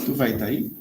Tu vai estar aí?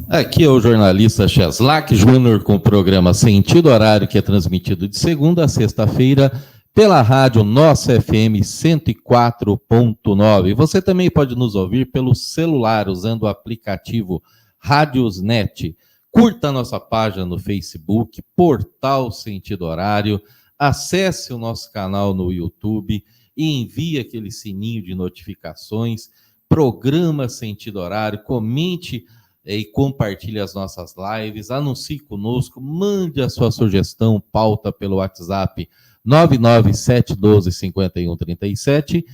Aqui é o jornalista Cheslak Júnior com o programa Sentido Horário, que é transmitido de segunda a sexta-feira pela rádio Nossa FM 104.9. Você também pode nos ouvir pelo celular usando o aplicativo Rádiosnet. Curta a nossa página no Facebook, Portal Sentido Horário, acesse o nosso canal no YouTube e envie aquele sininho de notificações, programa Sentido Horário, comente e compartilhe as nossas lives, anuncie conosco, mande a sua sugestão, pauta pelo WhatsApp 997125137.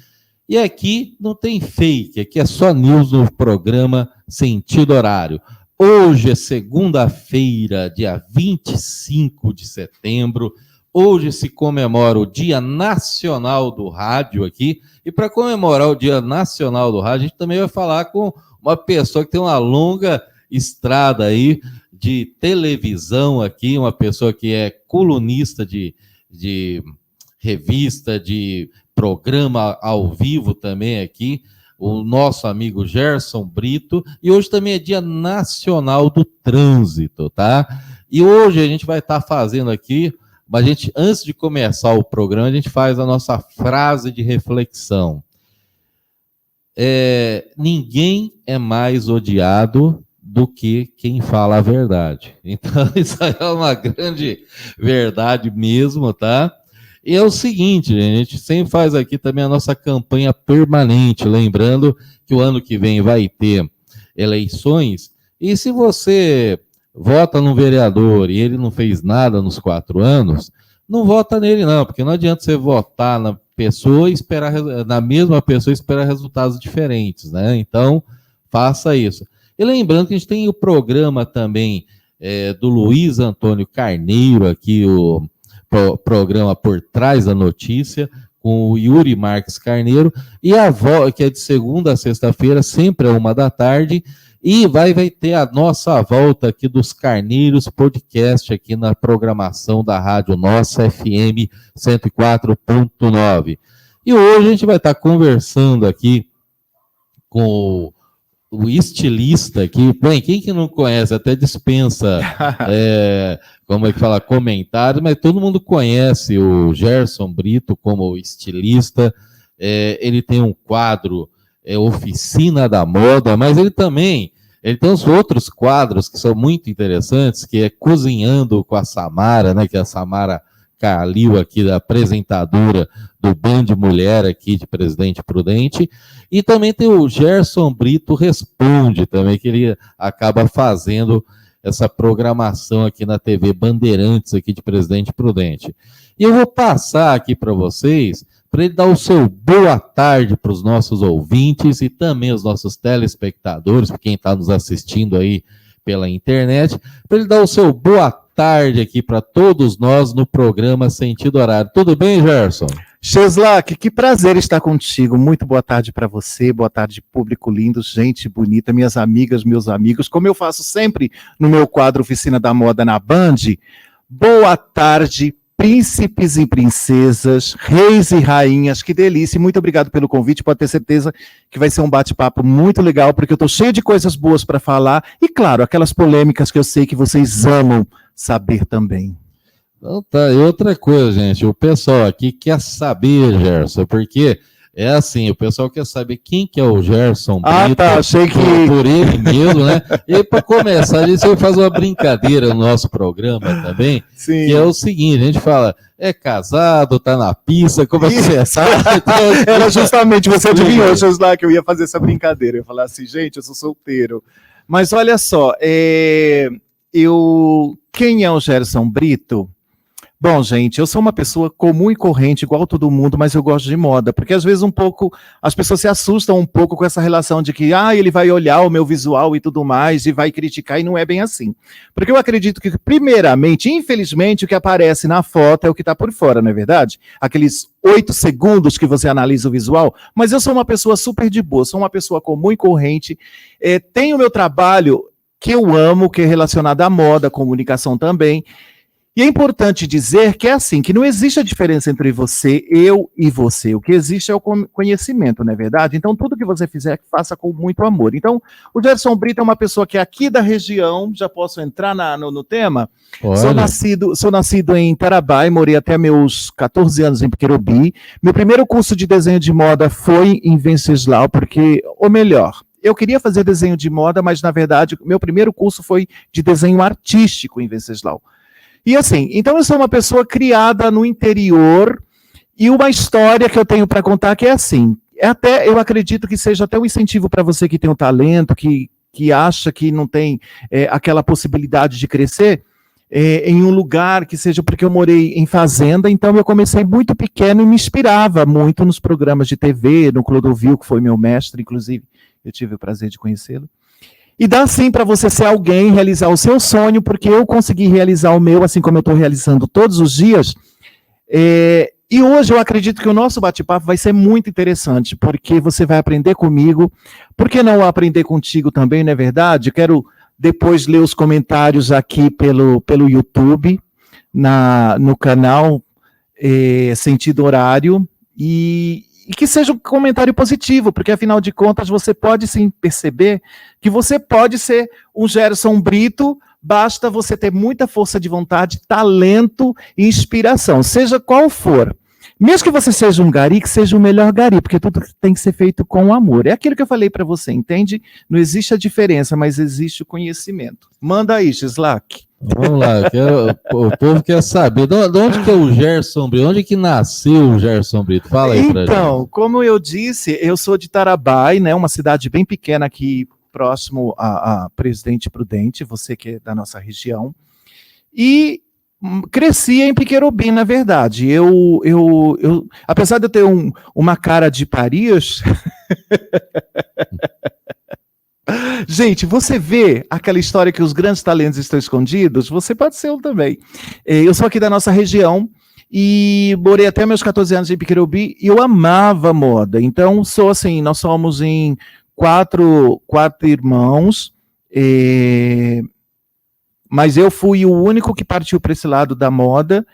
E aqui não tem fake, aqui é só news no programa Sentido Horário. Hoje é segunda-feira, dia 25 de setembro. Hoje se comemora o Dia Nacional do Rádio aqui. E para comemorar o Dia Nacional do Rádio, a gente também vai falar com uma pessoa que tem uma longa estrada aí de televisão aqui, uma pessoa que é colunista de revista, de programa ao vivo também aqui, o nosso amigo Gerson Brito, e hoje também é Dia Nacional do Trânsito, tá? E hoje a gente vai estar fazendo aqui, mas antes de começar o programa, a gente faz a nossa frase de reflexão. Ninguém é mais odiado do que quem fala a verdade. Então, isso aí é uma grande verdade mesmo, tá? E é o seguinte, a gente sempre faz aqui também a nossa campanha permanente, lembrando que o ano que vem vai ter eleições, e se você vota num vereador e ele não fez nada nos 4 anos, não vota nele não, porque não adianta você votar na pessoa e na mesma pessoa esperar resultados diferentes, né? Então, faça isso. E lembrando que a gente tem o programa também do Luiz Antônio Carneiro aqui, o programa Por Trás da Notícia, com o Yuri Marques Carneiro, e que é de segunda a sexta-feira, sempre às 13h, e vai ter a nossa volta aqui dos Carneiros Podcast, aqui na programação da rádio Nossa FM 104.9. E hoje a gente vai estar conversando aqui com o estilista aqui. Bem, quem que não conhece, até dispensa, como é que fala, comentário, mas todo mundo conhece o Gerson Brito como estilista. Ele tem um quadro, Oficina da Moda, mas ele tem uns outros quadros que são muito interessantes, que é Cozinhando com a Samara, né, que é a Samara Calil aqui, da apresentadora do Band Mulher aqui de Presidente Prudente, e também tem o Gerson Brito Responde também, que ele acaba fazendo essa programação aqui na TV Bandeirantes aqui de Presidente Prudente. E eu vou passar aqui para vocês, para ele dar o seu boa tarde para os nossos ouvintes e também os nossos telespectadores, para quem está nos assistindo aí pela internet, para ele dar o seu boa tarde aqui para todos nós no programa Sentido Horário. Tudo bem, Gerson? Cheslak, que prazer estar contigo. Muito boa tarde para você, boa tarde, público lindo, gente bonita, minhas amigas, meus amigos. Como eu faço sempre no meu quadro Oficina da Moda na Band, boa tarde, príncipes e princesas, reis e rainhas, que delícia. Muito obrigado pelo convite, pode ter certeza que vai ser um bate-papo muito legal, porque eu estou cheio de coisas boas para falar, e claro, aquelas polêmicas que eu sei que vocês amam saber também. Então tá, e outra coisa, gente, o pessoal aqui quer saber, Gerson, porque é assim, o pessoal quer saber quem que é o Gerson Brito, achei que... por ele mesmo, né? E para começar, a gente vai fazer uma brincadeira no nosso programa também, Sim. Que é o seguinte, a gente fala, é casado, tá na pista, como é que você sabe? Era justamente, você adivinhou, Cheslak, que eu ia fazer essa brincadeira, eu ia falar assim, gente, eu sou solteiro. Mas olha só, quem é o Gerson Brito? Bom, gente, eu sou uma pessoa comum e corrente, igual todo mundo, mas eu gosto de moda, porque às vezes as pessoas se assustam um pouco com essa relação de que, ele vai olhar o meu visual e tudo mais, e vai criticar, e não é bem assim. Porque eu acredito que, primeiramente, infelizmente, o que aparece na foto é o que está por fora, não é verdade? Aqueles 8 segundos que você analisa o visual, mas eu sou uma pessoa super de boa, sou uma pessoa comum e corrente, tenho o meu trabalho que eu amo, que é relacionado à moda, comunicação também, E é importante dizer que é assim, que não existe a diferença entre você, eu e você. O que existe é o conhecimento, não é verdade? Então, tudo que você fizer, faça com muito amor. Então, o Gerson Brito é uma pessoa que é aqui da região, já posso entrar no tema? Sou nascido em Tarabai, morei até meus 14 anos em Piquerobi. Meu primeiro curso de desenho de moda foi em Venceslau, ou melhor, eu queria fazer desenho de moda, mas, na verdade, meu primeiro curso foi de desenho artístico em Venceslau. E assim, então eu sou uma pessoa criada no interior e uma história que eu tenho para contar que é assim, eu acredito que seja até um incentivo para você que tem um talento, que acha que não tem aquela possibilidade de crescer em um lugar que seja porque eu morei em fazenda, então eu comecei muito pequeno e me inspirava muito nos programas de TV, no Clodovil, que foi meu mestre, inclusive eu tive o prazer de conhecê-lo. E dá sim para você ser alguém, realizar o seu sonho, porque eu consegui realizar o meu, assim como eu estou realizando todos os dias. E hoje eu acredito que o nosso bate-papo vai ser muito interessante, porque você vai aprender comigo. Por que não aprender contigo também, não é verdade? Quero depois ler os comentários aqui pelo YouTube, no canal Sentido Horário, e que seja um comentário positivo, porque afinal de contas você pode sim perceber que você pode ser um Gerson Brito, basta você ter muita força de vontade, talento e inspiração, seja qual for. Mesmo que você seja um gari, que seja o melhor gari, porque tudo tem que ser feito com amor. É aquilo que eu falei para você, entende? Não existe a diferença, mas existe o conhecimento. Manda aí, Gislac. Vamos lá, o povo quer saber, de onde que é o Gerson Brito? Onde que nasceu o Gerson Brito? Fala aí pra gente. Então, como eu disse, eu sou de Tarabai, né, uma cidade bem pequena aqui, próximo a Presidente Prudente, você que é da nossa região, e cresci em Piquerobi, na verdade. Apesar de eu ter uma cara de Paris... Gente, você vê aquela história que os grandes talentos estão escondidos? Você pode ser um também. Eu sou aqui da nossa região e morei até meus 14 anos em Piquerobi e eu amava moda. Então, sou assim, nós somos em quatro irmãos, mas eu fui o único que partiu para esse lado da moda.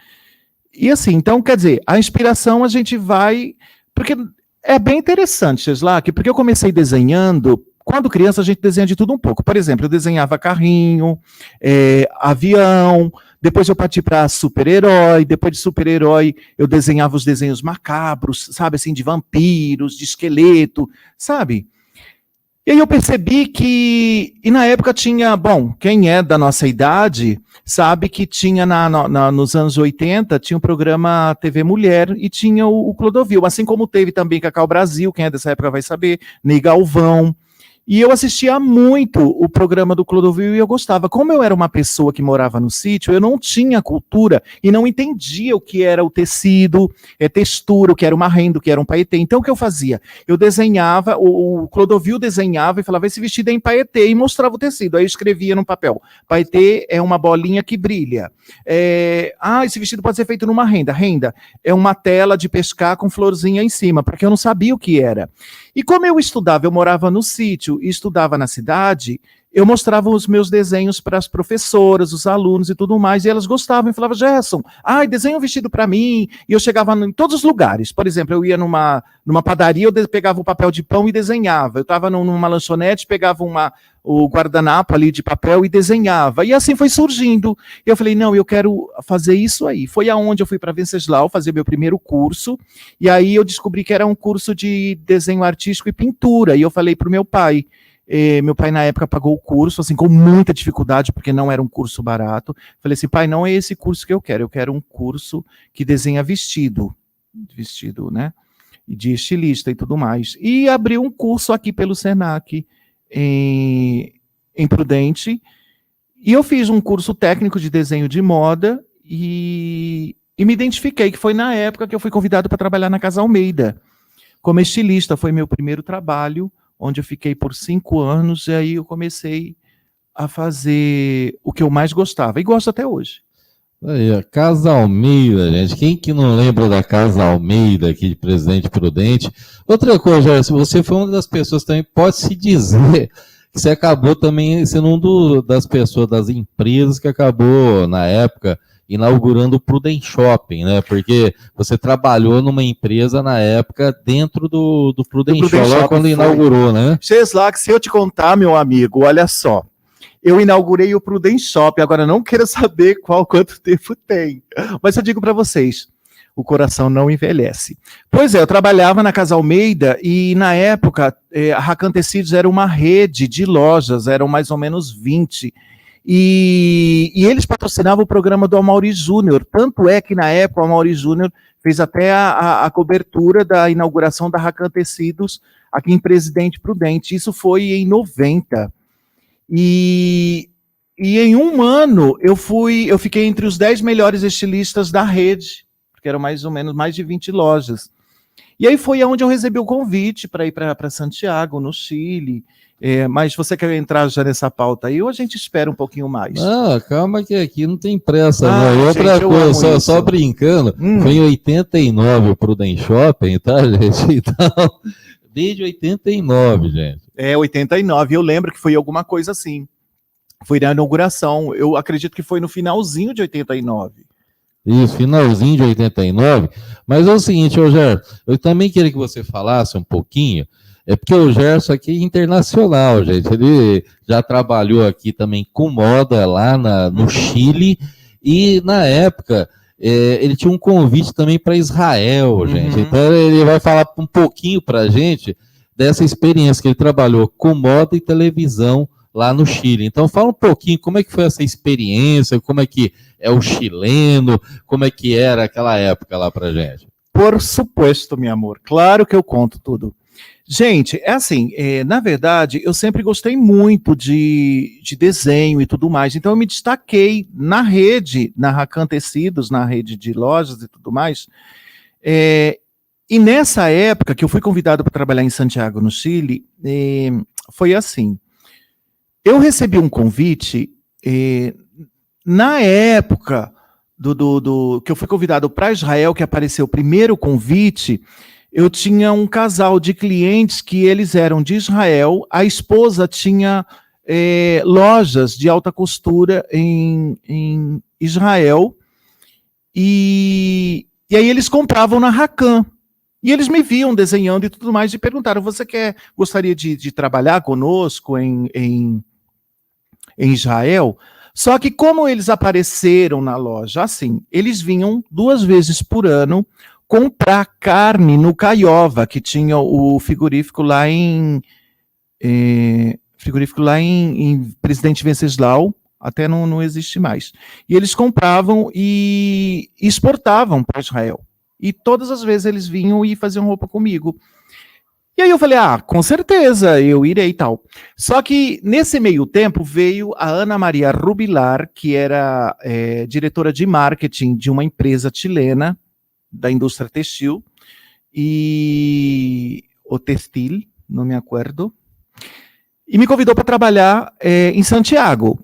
E assim, então, quer dizer, a inspiração a gente vai... Porque é bem interessante, Gislac, porque eu comecei desenhando... Quando criança, a gente desenha de tudo um pouco. Por exemplo, eu desenhava carrinho, avião, depois eu parti para super-herói, depois de super-herói eu desenhava os desenhos macabros, sabe, assim, de vampiros, de esqueleto, sabe? E aí eu percebi que, e na época tinha, bom, quem é da nossa idade sabe que tinha nos anos 80, tinha um programa TV Mulher e tinha o Clodovil, assim como teve também Cacau Brasil, quem é dessa época vai saber, Ney Galvão. E eu assistia muito o programa do Clodovil e eu gostava. Como eu era uma pessoa que morava no sítio, eu não tinha cultura e não entendia o que era o tecido, textura, o que era uma renda, o que era um paetê. Então o que eu fazia? Eu desenhava, o Clodovil desenhava e falava, esse vestido é em paetê, e mostrava o tecido. Aí eu escrevia no papel, paetê é uma bolinha que brilha. Esse vestido pode ser feito numa renda. Renda é uma tela de pescar com florzinha em cima, porque eu não sabia o que era. E como eu estudava, eu morava no sítio e estudava na cidade, eu mostrava os meus desenhos para as professoras, os alunos e tudo mais, e elas gostavam e falavam, Gerson, desenha um vestido para mim, e eu chegava em todos os lugares, por exemplo, eu ia numa padaria, eu pegava o papel de pão e desenhava, eu estava numa lanchonete, pegava o guardanapo ali de papel e desenhava, e assim foi surgindo, e eu falei, não, eu quero fazer isso aí, foi aonde eu fui para Venceslau fazer meu primeiro curso, e aí eu descobri que era um curso de desenho artístico e pintura, e eu falei para o meu pai, na época pagou o curso, assim, com muita dificuldade, porque não era um curso barato. Falei assim, pai, não é esse curso que eu quero um curso que desenha vestido, né, de estilista e tudo mais. E abri um curso aqui pelo Senac, em Prudente, e eu fiz um curso técnico de desenho de moda, e me identifiquei, que foi na época que eu fui convidado para trabalhar na Casa Almeida, como estilista, foi meu primeiro trabalho, onde eu fiquei por 5 anos, e aí eu comecei a fazer o que eu mais gostava, e gosto até hoje. Aí, a Casa Almeida, gente, quem que não lembra da Casa Almeida aqui de Presidente Prudente? Outra coisa, Gerson, você foi uma das pessoas também, pode-se dizer, que você acabou também sendo das pessoas, das empresas que acabou, na época, inaugurando o Prudent Shopping, né? Porque você trabalhou numa empresa na época dentro do Prudent Shopping quando inaugurou, né? Cheslak, se eu te contar, meu amigo, olha só. Eu inaugurei o Prudent Shopping, agora não quero saber quanto tempo tem. Mas eu digo para vocês, o coração não envelhece. Pois é, eu trabalhava na Casa Almeida e na época a Racan Tecidos era uma rede de lojas, eram mais ou menos 20. E eles patrocinavam o programa do Amaury Júnior. Tanto é que na época o Amaury Júnior fez até a cobertura da inauguração da Racan Tecidos aqui em Presidente Prudente. Isso foi em 90. E em um ano eu fiquei entre os 10 melhores estilistas da rede, porque eram mais ou menos mais de 20 lojas. E aí foi onde eu recebi o convite para ir para Santiago, no Chile. Mas você quer entrar já nessa pauta aí ou a gente espera um pouquinho mais? Ah, calma que aqui não tem pressa, não. gente, Outra coisa, só brincando, foi em 89 o Prudent Shopping, tá, gente? Então, desde 89, gente. 89, eu lembro que foi alguma coisa assim. Foi na inauguração, eu acredito que foi no finalzinho de 89. Isso, finalzinho de 89. Mas é o seguinte, Gerson, eu também queria que você falasse um pouquinho, porque o Gerson aqui é internacional, gente. Ele já trabalhou aqui também com moda lá no Chile, e na época ele tinha um convite também para Israel, gente. Então ele vai falar um pouquinho para a gente dessa experiência que ele trabalhou com moda e televisão lá no Chile. Então fala um pouquinho como é que foi essa experiência, como é que é o chileno, como é que era aquela época lá pra gente. Por supuesto, meu amor, claro que eu conto tudo. Gente, é assim, na verdade, eu sempre gostei muito de desenho e tudo mais, então eu me destaquei na rede, na Racan Tecidos, na rede de lojas e tudo mais, e nessa época que eu fui convidado para trabalhar em Santiago, no Chile, foi assim, eu recebi um convite, na época que eu fui convidado para Israel, que apareceu o primeiro convite, eu tinha um casal de clientes que eles eram de Israel, a esposa tinha lojas de alta costura em Israel, e aí eles compravam na Racan. E eles me viam desenhando e tudo mais, e perguntaram, você gostaria de trabalhar conosco em Israel? Só que como eles apareceram na loja, assim, eles vinham 2 vezes por ano comprar carne no Caiova, que tinha o frigorífico lá em Presidente Venceslau, até não existe mais. E eles compravam e exportavam para Israel. E todas as vezes eles vinham e faziam roupa comigo. E aí eu falei, com certeza, eu irei e tal. Só que nesse meio tempo veio a Ana Maria Rubilar, que era diretora de marketing de uma empresa chilena, da indústria textil, o textil, não me acordo, e me convidou para trabalhar em Santiago.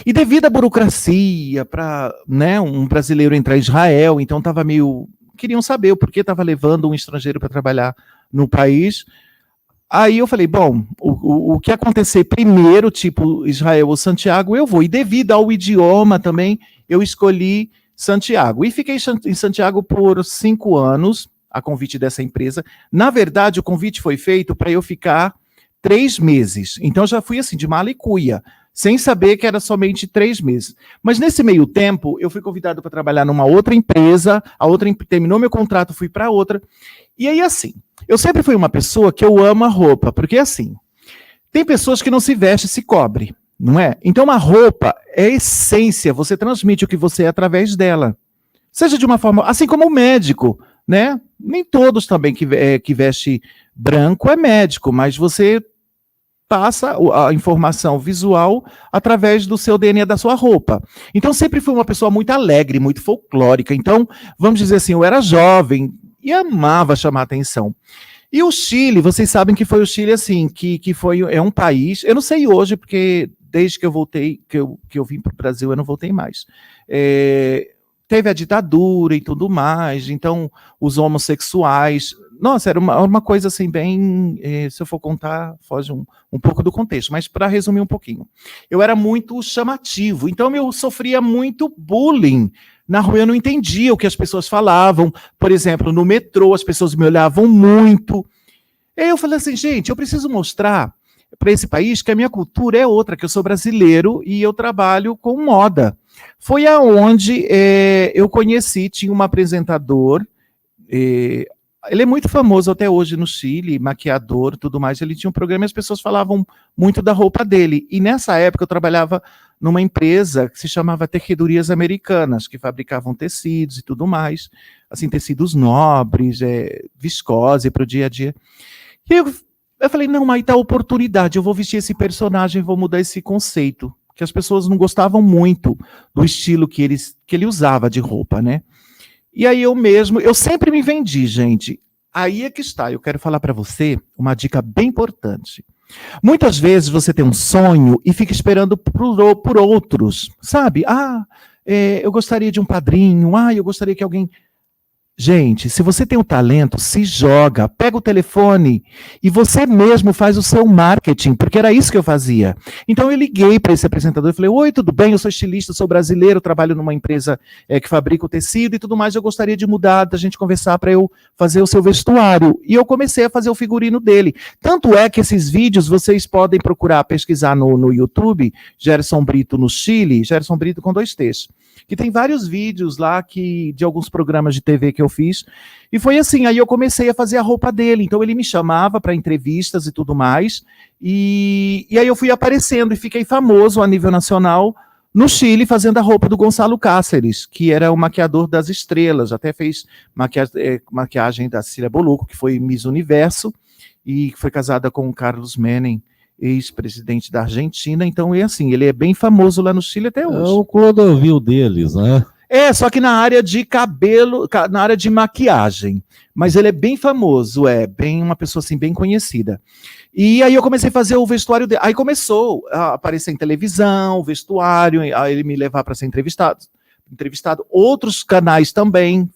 E devido à burocracia, para um brasileiro entrar em Israel, então estava meio... Queriam saber o porquê estava levando um estrangeiro para trabalhar no país. Aí eu falei, bom, o que acontecer primeiro, tipo Israel ou Santiago, eu vou. E devido ao idioma também, eu escolhi Santiago. E fiquei em Santiago por 5 anos, a convite dessa empresa. Na verdade, o convite foi feito para eu ficar 3 meses. Então, já fui assim, de mala e cuia, sem saber que era somente 3 meses. Mas nesse meio tempo, eu fui convidado para trabalhar numa outra empresa, a outra terminou meu contrato, fui para outra. E aí, assim, eu sempre fui uma pessoa que eu amo a roupa, porque assim, tem pessoas que não se veste, se cobre, não é? Então, uma roupa é essência, você transmite o que você é através dela. Seja de uma forma, assim como o médico, né? Nem todos também que veste branco é médico, mas você passa a informação visual através do seu DNA, da sua roupa. Então, sempre fui uma pessoa muito alegre, muito folclórica. Então, vamos dizer assim, eu era jovem e amava chamar atenção. E o Chile, vocês sabem que foi o Chile, assim, que é um país, eu não sei hoje, porque desde que eu voltei, que eu vim para o Brasil, eu não voltei mais. Teve a ditadura e tudo mais, então os homossexuais nossa, era uma coisa assim bem, se eu for contar, foge um pouco do contexto, mas para resumir um pouquinho. Eu era muito chamativo, então eu sofria muito bullying. Na rua eu não entendia o que as pessoas falavam, por exemplo, no metrô as pessoas me olhavam muito. E aí eu falei assim, gente, eu preciso mostrar para esse país que a minha cultura é outra, que eu sou brasileiro e eu trabalho com moda. Foi aonde eu conheci, tinha um apresentador, ele é muito famoso até hoje no Chile, maquiador, tudo mais. Ele tinha um programa e as pessoas falavam muito da roupa dele. E nessa época eu trabalhava numa empresa que se chamava Tecedorias Americanas, que fabricavam tecidos e tudo mais, assim, tecidos nobres, viscose para o dia a dia. E eu falei, não, aí tá a oportunidade, eu vou vestir esse personagem, vou mudar esse conceito, que as pessoas não gostavam muito do estilo que ele usava de roupa, né? E aí eu sempre me vendi, gente. Aí é que está, eu quero falar para você uma dica bem importante. Muitas vezes você tem um sonho e fica esperando por outros, sabe? Eu gostaria de um padrinho, eu gostaria que alguém... Gente, se você tem um talento, se joga, pega o telefone e você mesmo faz o seu marketing, porque era isso que eu fazia. Então eu liguei para esse apresentador e falei, oi, tudo bem? Eu sou estilista, sou brasileiro, trabalho numa empresa que fabrica o tecido e tudo mais, eu gostaria de mudar, da gente conversar para eu fazer o seu vestuário. E eu comecei a fazer o figurino dele. Tanto é que esses vídeos vocês podem procurar, pesquisar no YouTube, Gerson Brito no Chile, Gerson Brito com 2 T's. Que tem vários vídeos lá de alguns programas de TV que eu fiz, e foi assim, aí eu comecei a fazer a roupa dele, então ele me chamava para entrevistas e tudo mais, e aí eu fui aparecendo e fiquei famoso a nível nacional no Chile, fazendo a roupa do Gonçalo Cáceres, que era o maquiador das estrelas, até fez maquiagem da Cília Bolucco, que foi Miss Universo, e foi casada com o Carlos Menem, ex-presidente da Argentina, então assim, ele é bem famoso lá no Chile até hoje. É o Clodovil deles, né? Só que na área de cabelo, na área de maquiagem, mas ele é bem famoso, bem uma pessoa assim, bem conhecida. E aí eu comecei a fazer o vestuário dele, aí começou a aparecer em televisão, o vestuário, aí ele me levar para ser entrevistado. Outros canais também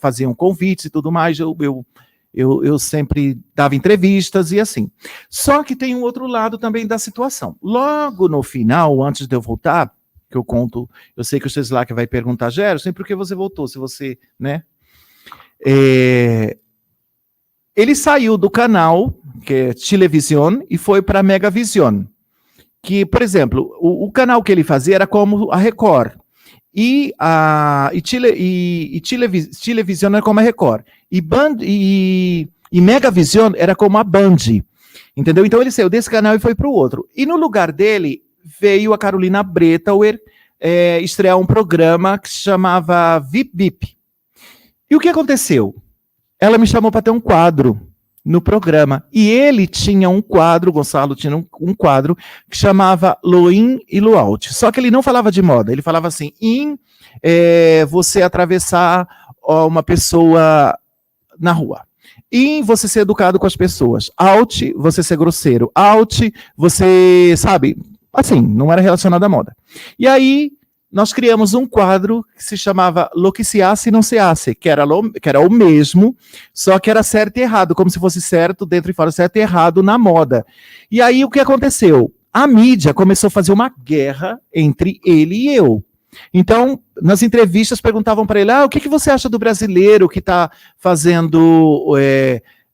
faziam convites e tudo mais, eu sempre dava entrevistas e assim. Só que tem um outro lado também da situação. Logo no final, antes de eu voltar, que eu conto, eu sei que o Cheslak vai perguntar, Gerson, por que você voltou? Se você, né? Ele saiu do canal, que é Chilevisión, e foi para Megavisión. Que, por exemplo, o canal que ele fazia era como a Record. E Chilevisión era como a Record. E Megavisión era como a Band. Entendeu? Então ele saiu desse canal e foi para o outro. E no lugar dele veio a Carolina Bretauer estrear um programa que se chamava VIP VIP. E o que aconteceu? Ela me chamou para ter um quadro no programa. E ele tinha um quadro, o Gonçalo tinha um quadro, que chamava Loin e Luaut. Só que ele não falava de moda, ele falava assim, você atravessar uma pessoa na rua. In, você ser educado com as pessoas. Out, você ser grosseiro. Out, você, sabe, assim, não era relacionado à moda. E aí, nós criamos um quadro que se chamava Lo que se hace e não se hace, que era o mesmo, só que era certo e errado, como se fosse certo dentro e fora, certo e errado na moda. E aí, o que aconteceu? A mídia começou a fazer uma guerra entre ele e eu. Então, nas entrevistas perguntavam para ele, o que você acha do brasileiro que está fazendo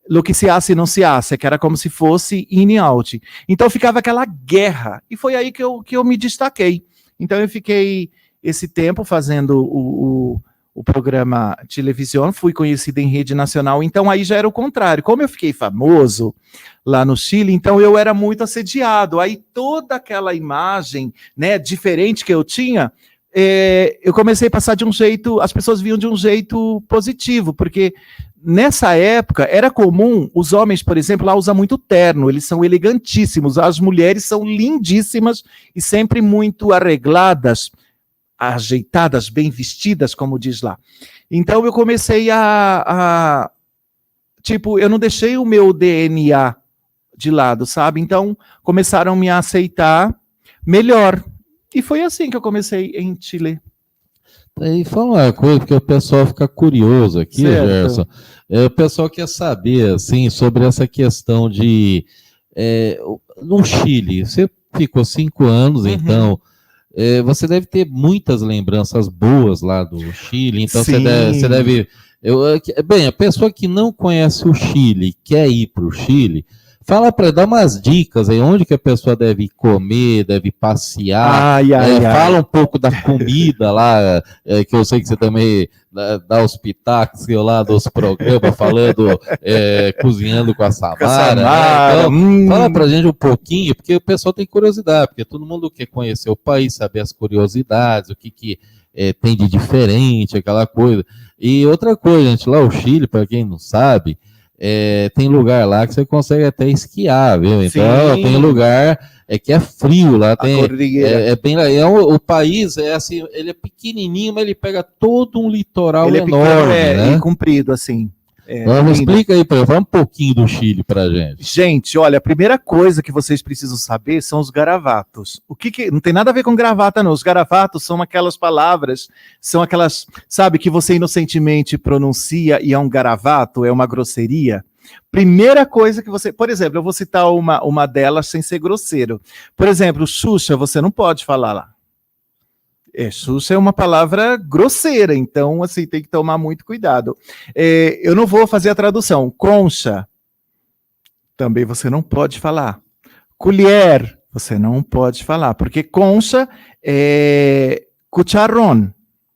lo que se hace e não se hace, que era como se fosse in e out. Então ficava aquela guerra, e foi aí que eu me destaquei. Então eu fiquei esse tempo fazendo o programa Chilevisión, fui conhecido em rede nacional, então aí já era o contrário. Como eu fiquei famoso lá no Chile, então eu era muito assediado. Aí toda aquela imagem, né, diferente que eu tinha, eu comecei a passar de um jeito, as pessoas viam de um jeito positivo, porque nessa época era comum, os homens, por exemplo, lá usam muito terno, eles são elegantíssimos, as mulheres são lindíssimas e sempre muito arregladas, ajeitadas, bem vestidas, como diz lá. Então eu comecei tipo, eu não deixei o meu DNA de lado, sabe? Então começaram a me aceitar melhor. E foi assim que eu comecei em Chile. E fala uma coisa, porque o pessoal fica curioso aqui, Certo. Gerson. O pessoal quer saber, assim, sobre essa questão de... no Chile, você ficou 5 anos, então... você deve ter muitas lembranças boas lá do Chile, então Sim. você deve... bem, a pessoa que não conhece o Chile, quer ir para o Chile, fala para dar umas dicas aí, onde que a pessoa deve comer, deve passear, fala um pouco da comida lá, que eu sei que você também dá os pitacos lá dos programas, falando, cozinhando com a Samara, né? Então, fala pra gente um pouquinho, porque o pessoal tem curiosidade, porque todo mundo quer conhecer o país, saber as curiosidades, o que tem de diferente, aquela coisa. E outra coisa, gente, lá o Chile, para quem não sabe, tem lugar lá que você consegue até esquiar, viu? Então, Sim. tem lugar que é frio lá, tem bem o país assim, ele é pequenininho, mas ele pega todo um litoral ele enorme, pequeno, né? E comprido, assim. Explica aí, fala um pouquinho do Chile pra gente. Gente, olha, a primeira coisa que vocês precisam saber são os garabatos. Não tem nada a ver com gravata, não. Os garabatos são aquelas palavras, são aquelas, sabe, que você inocentemente pronuncia e é um garabato, é uma grosseria. Primeira coisa que você... Por exemplo, eu vou citar uma delas sem ser grosseiro. Por exemplo, Xuxa, você não pode falar lá. Xuxa é uma palavra grosseira, então, assim, tem que tomar muito cuidado. Eu não vou fazer a tradução. Concha, também você não pode falar. Colher, você não pode falar, porque concha é cucharrón,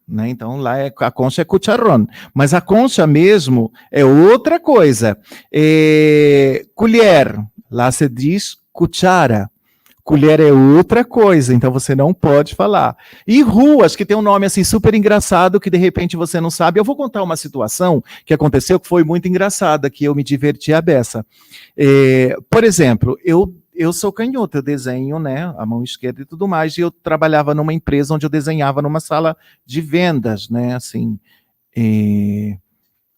né? Então, lá a concha é cucharrón, mas a concha mesmo é outra coisa. Colher, lá se diz cuchara. Colher é outra coisa, então você não pode falar. E ruas, que tem um nome assim super engraçado, que de repente você não sabe. Eu vou contar uma situação que aconteceu que foi muito engraçada, que eu me diverti a beça. Por exemplo, eu sou canhoto, eu desenho, né, a mão esquerda e tudo mais, e eu trabalhava numa empresa onde eu desenhava numa sala de vendas, né, assim,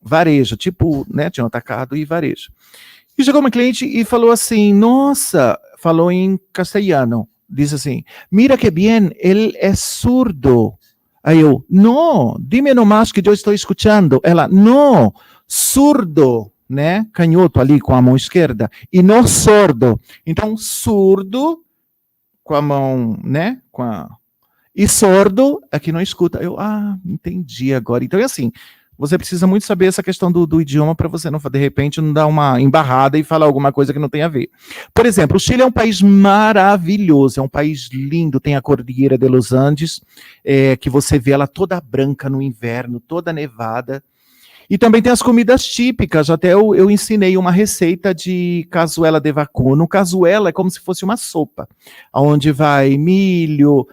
varejo, tipo, né, tinha um atacado e varejo. E chegou uma cliente e falou assim, nossa... Falou em castelhano, disse assim, mira que bien, ele é surdo. Aí eu, não, dime nomás que eu estou escutando. Ela, não, surdo, né, canhoto ali com a mão esquerda, e não sordo. Então, surdo com a mão, né, e sordo é que não escuta. Eu, entendi agora. Então é assim, você precisa muito saber essa questão do idioma para você não, de repente, não dar uma embarrada e falar alguma coisa que não tem a ver. Por exemplo, o Chile é um país maravilhoso, é um país lindo, tem a Cordilheira de los Andes, que você vê ela toda branca no inverno, toda nevada. E também tem as comidas típicas, até eu ensinei uma receita de cazuela de vacuno. Cazuela é como se fosse uma sopa, onde vai milho,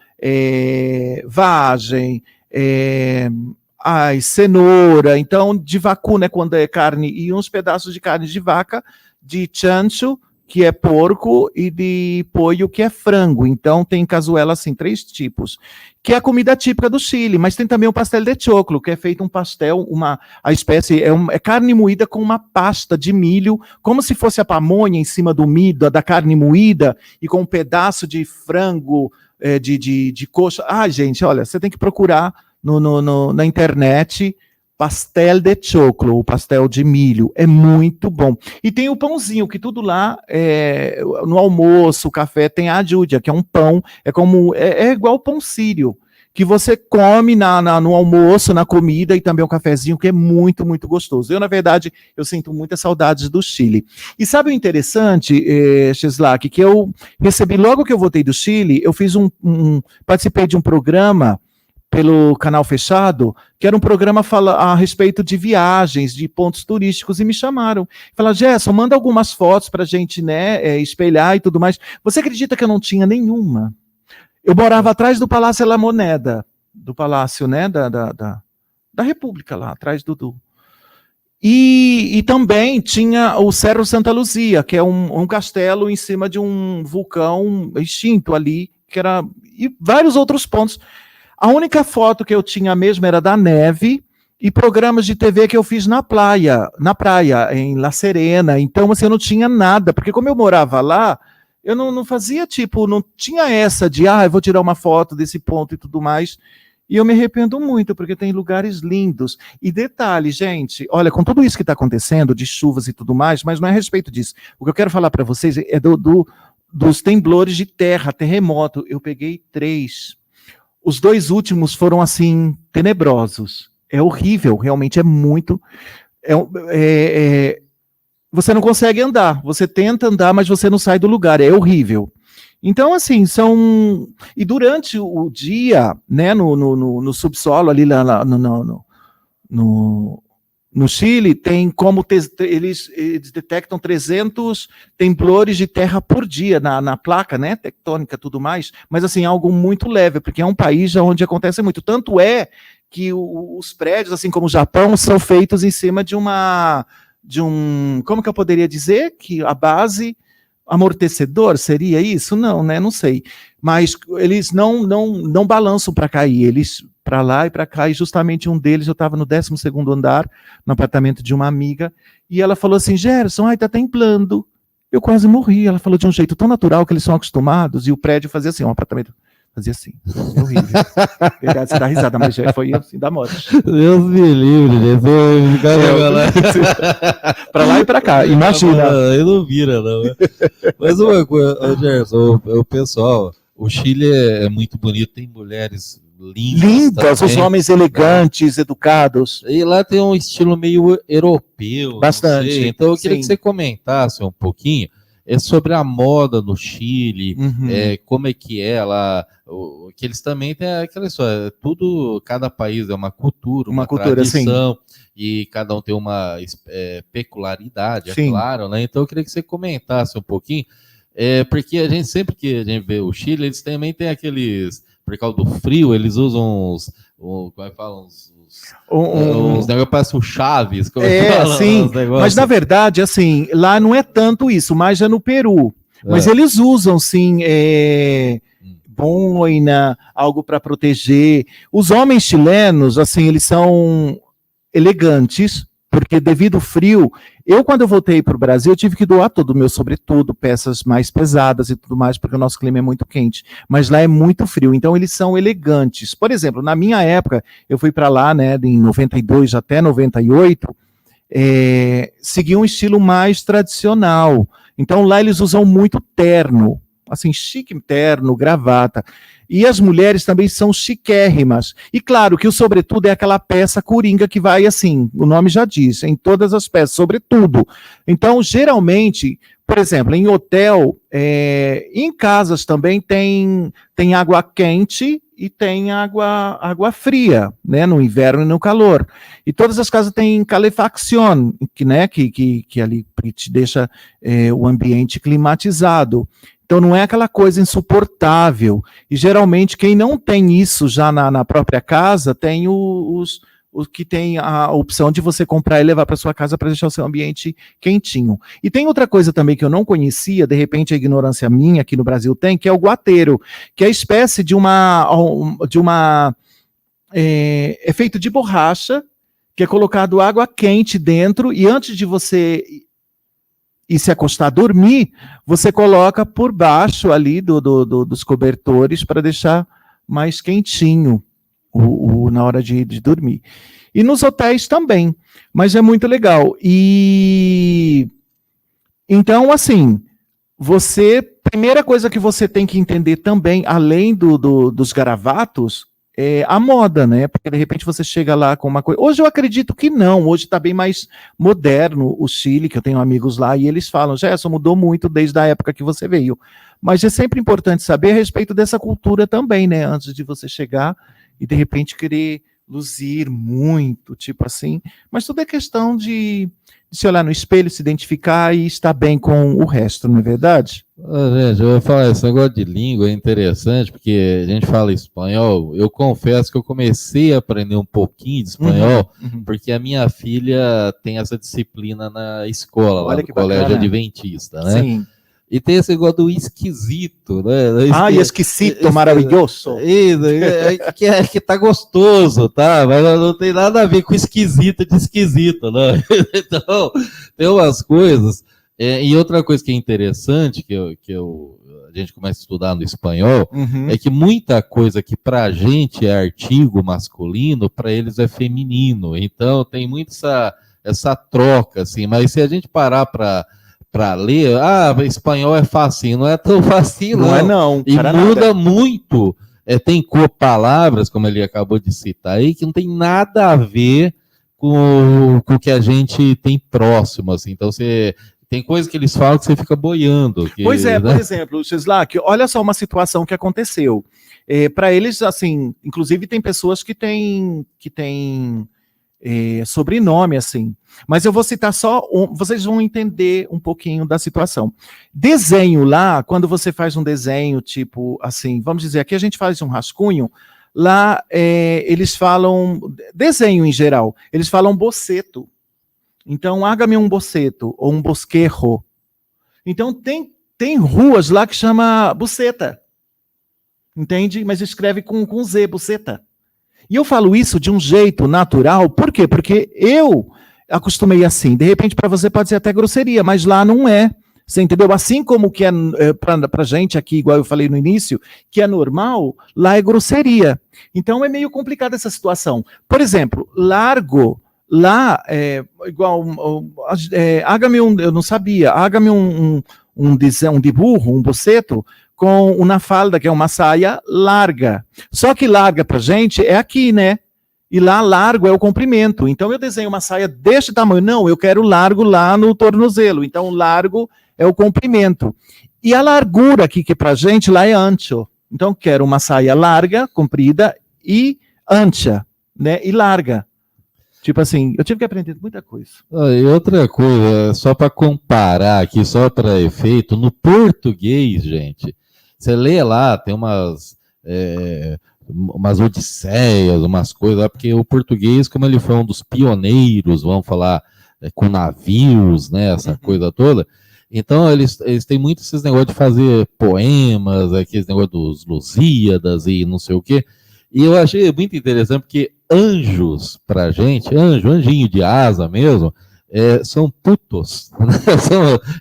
vagem, cenoura, então de vacuno é quando é carne e uns pedaços de carne de vaca, de chancho, que é porco, e de pollo, que é frango. Então tem cazuela assim, 3 tipos, que é a comida típica do Chile, mas tem também o pastel de choclo, que é feito um pastel, a espécie é carne moída com uma pasta de milho, como se fosse a pamonha em cima do milho, da carne moída, e com um pedaço de frango, de coxa. Gente, olha, você tem que procurar na internet, pastel de choclo, o pastel de milho, é muito bom. E tem o pãozinho, que tudo lá, no almoço, café, tem a ajuda, que é um pão, é igual pão sírio, que você come no almoço, na comida, e também um cafezinho, que é muito, muito gostoso. Na verdade, eu sinto muitas saudades do Chile. E sabe o interessante, Cheslak, que eu recebi, logo que eu voltei do Chile, eu fiz participei de um programa pelo Canal Fechado, que era um programa a respeito de viagens, de pontos turísticos, e me chamaram. Falaram, Gerson, manda algumas fotos para a gente, né, espelhar e tudo mais. Você acredita que eu não tinha nenhuma? Eu morava atrás do Palácio La Moneda, do Palácio, né, da República, lá atrás do... E também tinha o Cerro Santa Luzia, que é um castelo em cima de um vulcão extinto ali, e vários outros pontos. A única foto que eu tinha mesmo era da neve e programas de TV que eu fiz na praia, em La Serena. Então, assim, eu não tinha nada, porque como eu morava lá, eu não fazia, não tinha essa de, eu vou tirar uma foto desse ponto e tudo mais. E eu me arrependo muito, porque tem lugares lindos. E detalhe, gente, olha, com tudo isso que está acontecendo, de chuvas e tudo mais, mas não é a respeito disso. O que eu quero falar para vocês é dos temblores de terra, terremoto. Eu peguei 3. Os 2 últimos foram, assim, tenebrosos. É horrível, realmente é muito... você não consegue andar. Você tenta andar, mas você não sai do lugar. É horrível. Então, assim, e durante o dia, né, no subsolo, ali no Chile, tem como eles detectam 300 temblores de terra por dia na placa, né, tectônica e tudo mais, mas, assim, algo muito leve, porque é um país onde acontece muito. Tanto é que os prédios, assim como o Japão, são feitos em cima de um, como que eu poderia dizer? Que a base... amortecedor, seria isso? Não, né? Não sei. Mas eles não balançam para cair, eles para lá e para cá, e justamente um deles, eu estava no 12º andar, no apartamento de uma amiga, e ela falou assim, Gerson, tá temblando. Eu quase morri. Ela falou de um jeito tão natural que eles são acostumados, e o prédio fazia assim, um apartamento fazia assim. É horrível. Verdade, você dá risada, mas já foi assim da morte. Deus me livre, para lá e para cá, imagina. Eu não vira, não. Mas uma coisa, Gerson, o pessoal, o Chile é muito bonito, tem mulheres lindas, os homens elegantes, educados. E lá tem um estilo meio europeu. Bastante. Então eu queria que você comentasse um pouquinho sobre a moda no Chile, como é que é lá, que eles também têm aquela história, cada país é uma cultura, uma tradição, sim. E cada um tem uma peculiaridade, é claro, né? Então eu queria que você comentasse um pouquinho, porque a gente sempre que a gente vê o Chile, eles também têm aqueles, por causa do frio, eles usam como é que fala, uns negócios parecem Chaves. Sim, mas na verdade, assim, lá não é tanto isso, mas é no Peru. Mas eles usam, sim, boina, algo para proteger. Os homens chilenos, assim, eles são elegantes, porque devido ao frio, quando eu voltei para o Brasil, eu tive que doar todo o meu sobretudo, peças mais pesadas e tudo mais, porque o nosso clima é muito quente, mas lá é muito frio, então eles são elegantes. Por exemplo, na minha época, eu fui para lá, né, em 92 até 98, segui um estilo mais tradicional, então lá eles usam muito terno, assim, chique terno, gravata. E as mulheres também são chiquérrimas. E claro que o sobretudo é aquela peça coringa que vai assim, o nome já diz, em todas as peças, sobretudo. Então, geralmente, por exemplo, em hotel, em casas também tem água quente e tem água fria, né, no inverno e no calor. E todas as casas têm calefacción, que ali te deixa o ambiente climatizado. Então não é aquela coisa insuportável. E geralmente quem não tem isso já na própria casa tem os que tem a opção de você comprar e levar para sua casa para deixar o seu ambiente quentinho. E tem outra coisa também que eu não conhecia, de repente a ignorância minha aqui no Brasil tem, que é o guateiro, que é a espécie de é feito de borracha, que é colocado água quente dentro, e antes de você e se acostar a dormir, você coloca por baixo ali dos cobertores para deixar mais quentinho na hora de dormir. E nos hotéis também, mas é muito legal. E então, assim, primeira coisa que você tem que entender também, além dos gravataos, é a moda, né? Porque de repente você chega lá com uma coisa. Hoje eu acredito que não, hoje está bem mais moderno o Chile, que eu tenho amigos lá, e eles falam, Gerson, mudou muito desde a época que você veio. Mas é sempre importante saber a respeito dessa cultura também, né? Antes de você chegar e de repente querer luzir muito, tipo assim. Mas tudo é questão de se olhar no espelho, se identificar e estar bem com o resto, não é verdade? Gente, eu vou falar, esse negócio de língua é interessante, porque a gente fala espanhol. Eu confesso que eu comecei a aprender um pouquinho de espanhol, porque a minha filha tem essa disciplina na escola, lá no colégio adventista, né? Sim. E tem esse negócio do esquisito, né? Esquisito, maravilhoso. Que tá gostoso, tá? Mas não tem nada a ver com esquisito de esquisito, não. Então, tem umas coisas. E outra coisa que é interessante, que a a gente começa a estudar no espanhol, Uhum. é que muita coisa que para a gente é artigo masculino, para eles é feminino. Então tem muito essa troca, assim. Mas se a gente parar para ler, espanhol é facinho, não é tão facinho, não. Não é não, E para muda nada. muito. Tem palavras, como ele acabou de citar aí, que não tem nada a ver com o que a gente tem próximo, assim. Então, tem coisas que eles falam que você fica boiando. Pois é, né? por exemplo, Xislac, olha só uma situação que aconteceu. Para eles, assim, inclusive tem pessoas que têm sobrenome, assim. Mas eu vou citar só vocês vão entender um pouquinho da situação. Desenho lá, quando você faz um desenho, tipo, assim, vamos dizer, aqui a gente faz um rascunho, lá eles falam, desenho em geral, eles falam boceto. Então, haga-me um boceto, ou um bosquejo. Então, tem ruas lá que chama buceta. Entende? Mas escreve com Z, buceta. E eu falo isso de um jeito natural, por quê? Porque eu acostumei assim. De repente, para você pode ser até grosseria, mas lá não é. Você entendeu? Assim como que é para gente aqui, igual eu falei no início, que é normal, lá é grosseria. Então é meio complicada essa situação. Por exemplo, largo, lá é igual. Haga-me eu não sabia, haga-me um dibujo, um boceto, com uma falda, que é uma saia larga. Só que larga pra gente é aqui, né? E lá largo é o comprimento. Então eu desenho uma saia deste tamanho. Não, eu quero largo lá no tornozelo. Então largo é o comprimento. E a largura aqui, que pra gente lá é ancho. Então eu quero uma saia larga, comprida e ancha, né? E larga. Tipo assim, eu tive que aprender muita coisa. E outra coisa, só para comparar aqui, só para efeito, no português, gente, você lê lá, tem umas odisseias, umas coisas lá, porque o português, como ele foi um dos pioneiros, vamos falar, com navios, né, essa coisa toda, então eles têm muito esses negócios de fazer poemas, aqueles negócios dos Lusíadas e não sei o quê, e eu achei muito interessante, porque anjos, pra gente, anjinho de asa mesmo, são putos. Né?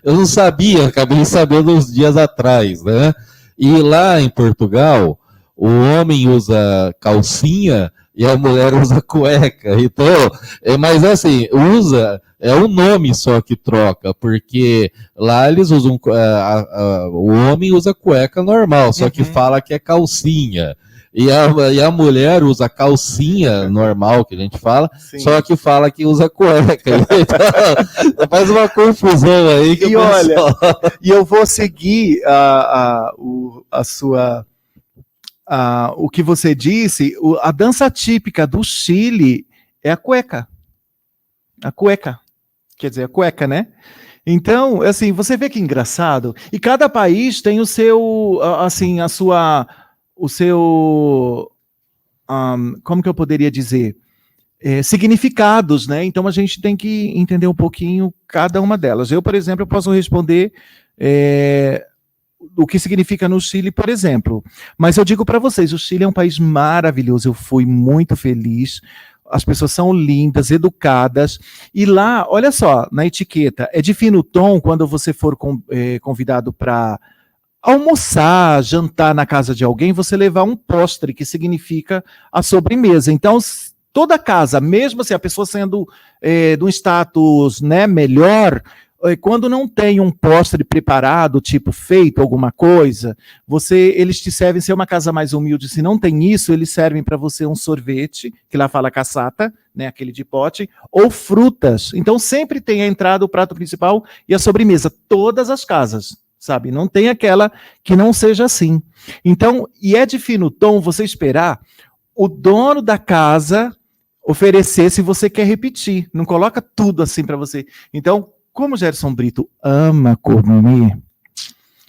Eu não sabia, acabei sabendo uns dias atrás, né? E lá em Portugal, o homem usa calcinha e a mulher usa cueca. Então, mas assim, é um nome só que troca, porque lá eles usam, o homem usa cueca normal, só que fala que é calcinha. E a mulher usa calcinha normal, que a gente fala, sim, só que fala que usa cueca. Então, faz uma confusão aí. Que e olha, e eu vou seguir o que você disse. A dança típica do Chile é a cueca. A cueca. Quer dizer, a cueca, né? Então, assim, você vê que engraçado. E cada país tem o seu, assim, o seu, como que eu poderia dizer, significados, né? Então a gente tem que entender um pouquinho cada uma delas. Eu, por exemplo, posso responder o que significa no Chile, por exemplo. Mas eu digo para vocês, o Chile é um país maravilhoso, eu fui muito feliz, as pessoas são lindas, educadas, e lá, olha só, na etiqueta, é de fino tom quando você for convidado para almoçar, jantar na casa de alguém, você levar um postre, que significa a sobremesa. Então, toda casa, mesmo se a pessoa sendo de um status, né, melhor, quando não tem um postre preparado, tipo feito alguma coisa, eles te servem, se é uma casa mais humilde, se não tem isso, eles servem para você um sorvete, que lá fala cassata, né, aquele de pote, ou frutas. Então, sempre tem a entrada, o prato principal e a sobremesa, todas as casas. Sabe? Não tem aquela que não seja assim. Então, e é de fino tom você esperar o dono da casa oferecer se você quer repetir. Não coloca tudo assim para você. Então, como o Gerson Brito ama comer,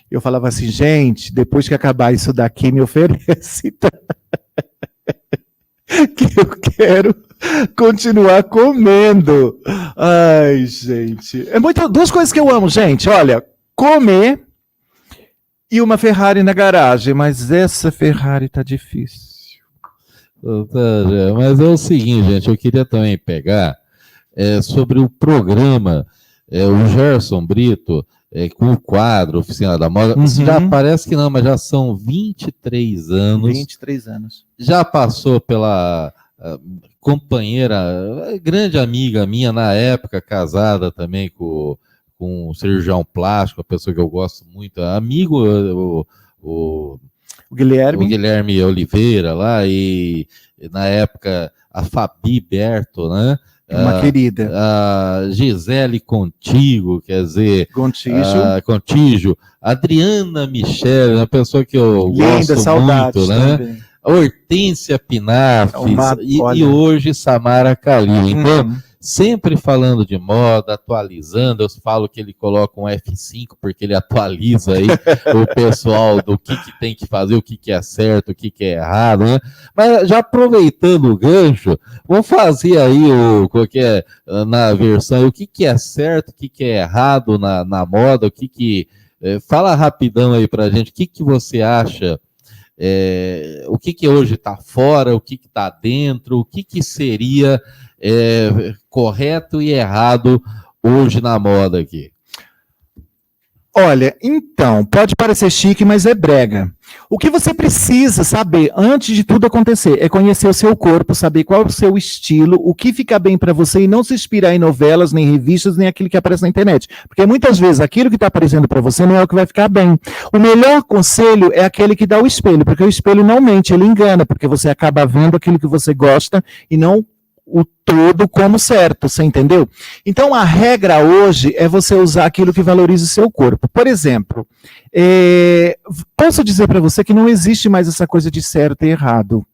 eu falava assim, gente, depois que acabar isso daqui, me oferece. Que eu quero continuar comendo. Ai, gente. Duas coisas que eu amo, gente. Olha, comer e uma Ferrari na garagem, mas essa Ferrari tá difícil. Mas é o seguinte, gente, eu queria também pegar sobre o programa. O Gerson Brito, com o quadro Oficina da Moda. Já parece que não, mas já são 23 anos. 23 anos. Já passou pela companheira, grande amiga minha na época, casada também com um cirurgião plástico, uma pessoa que eu gosto muito, amigo, o Guilherme Oliveira lá, e na época a Fabi Berto, né? Uma querida. A Gisele Contigo, quer dizer, Contígio, Adriana Michele, uma pessoa que eu gosto muito, né? Também. Hortência Pinafes e hoje Samara Calil. Então, sempre falando de moda, atualizando, eu falo que ele coloca um F5 porque ele atualiza aí o pessoal do que tem que fazer, o que é certo, o que é errado, né? Mas já aproveitando o gancho, vamos fazer aí na versão o que é certo, o que é errado na moda, fala rapidão aí pra gente, o que você acha, o que hoje está fora, o que está dentro, o que seria correto e errado hoje na moda aqui? Olha, então, pode parecer chique, mas é brega. O que você precisa saber antes de tudo acontecer é conhecer o seu corpo, saber qual é o seu estilo, o que fica bem para você e não se inspirar em novelas, nem revistas, nem aquilo que aparece na internet. Porque muitas vezes aquilo que está aparecendo para você não é o que vai ficar bem. O melhor conselho é aquele que dá o espelho, porque o espelho não mente, ele engana, porque você acaba vendo aquilo que você gosta e não o todo como certo, você entendeu? Então a regra hoje é você usar aquilo que valoriza o seu corpo. Por exemplo, posso dizer para você que não existe mais essa coisa de certo e errado.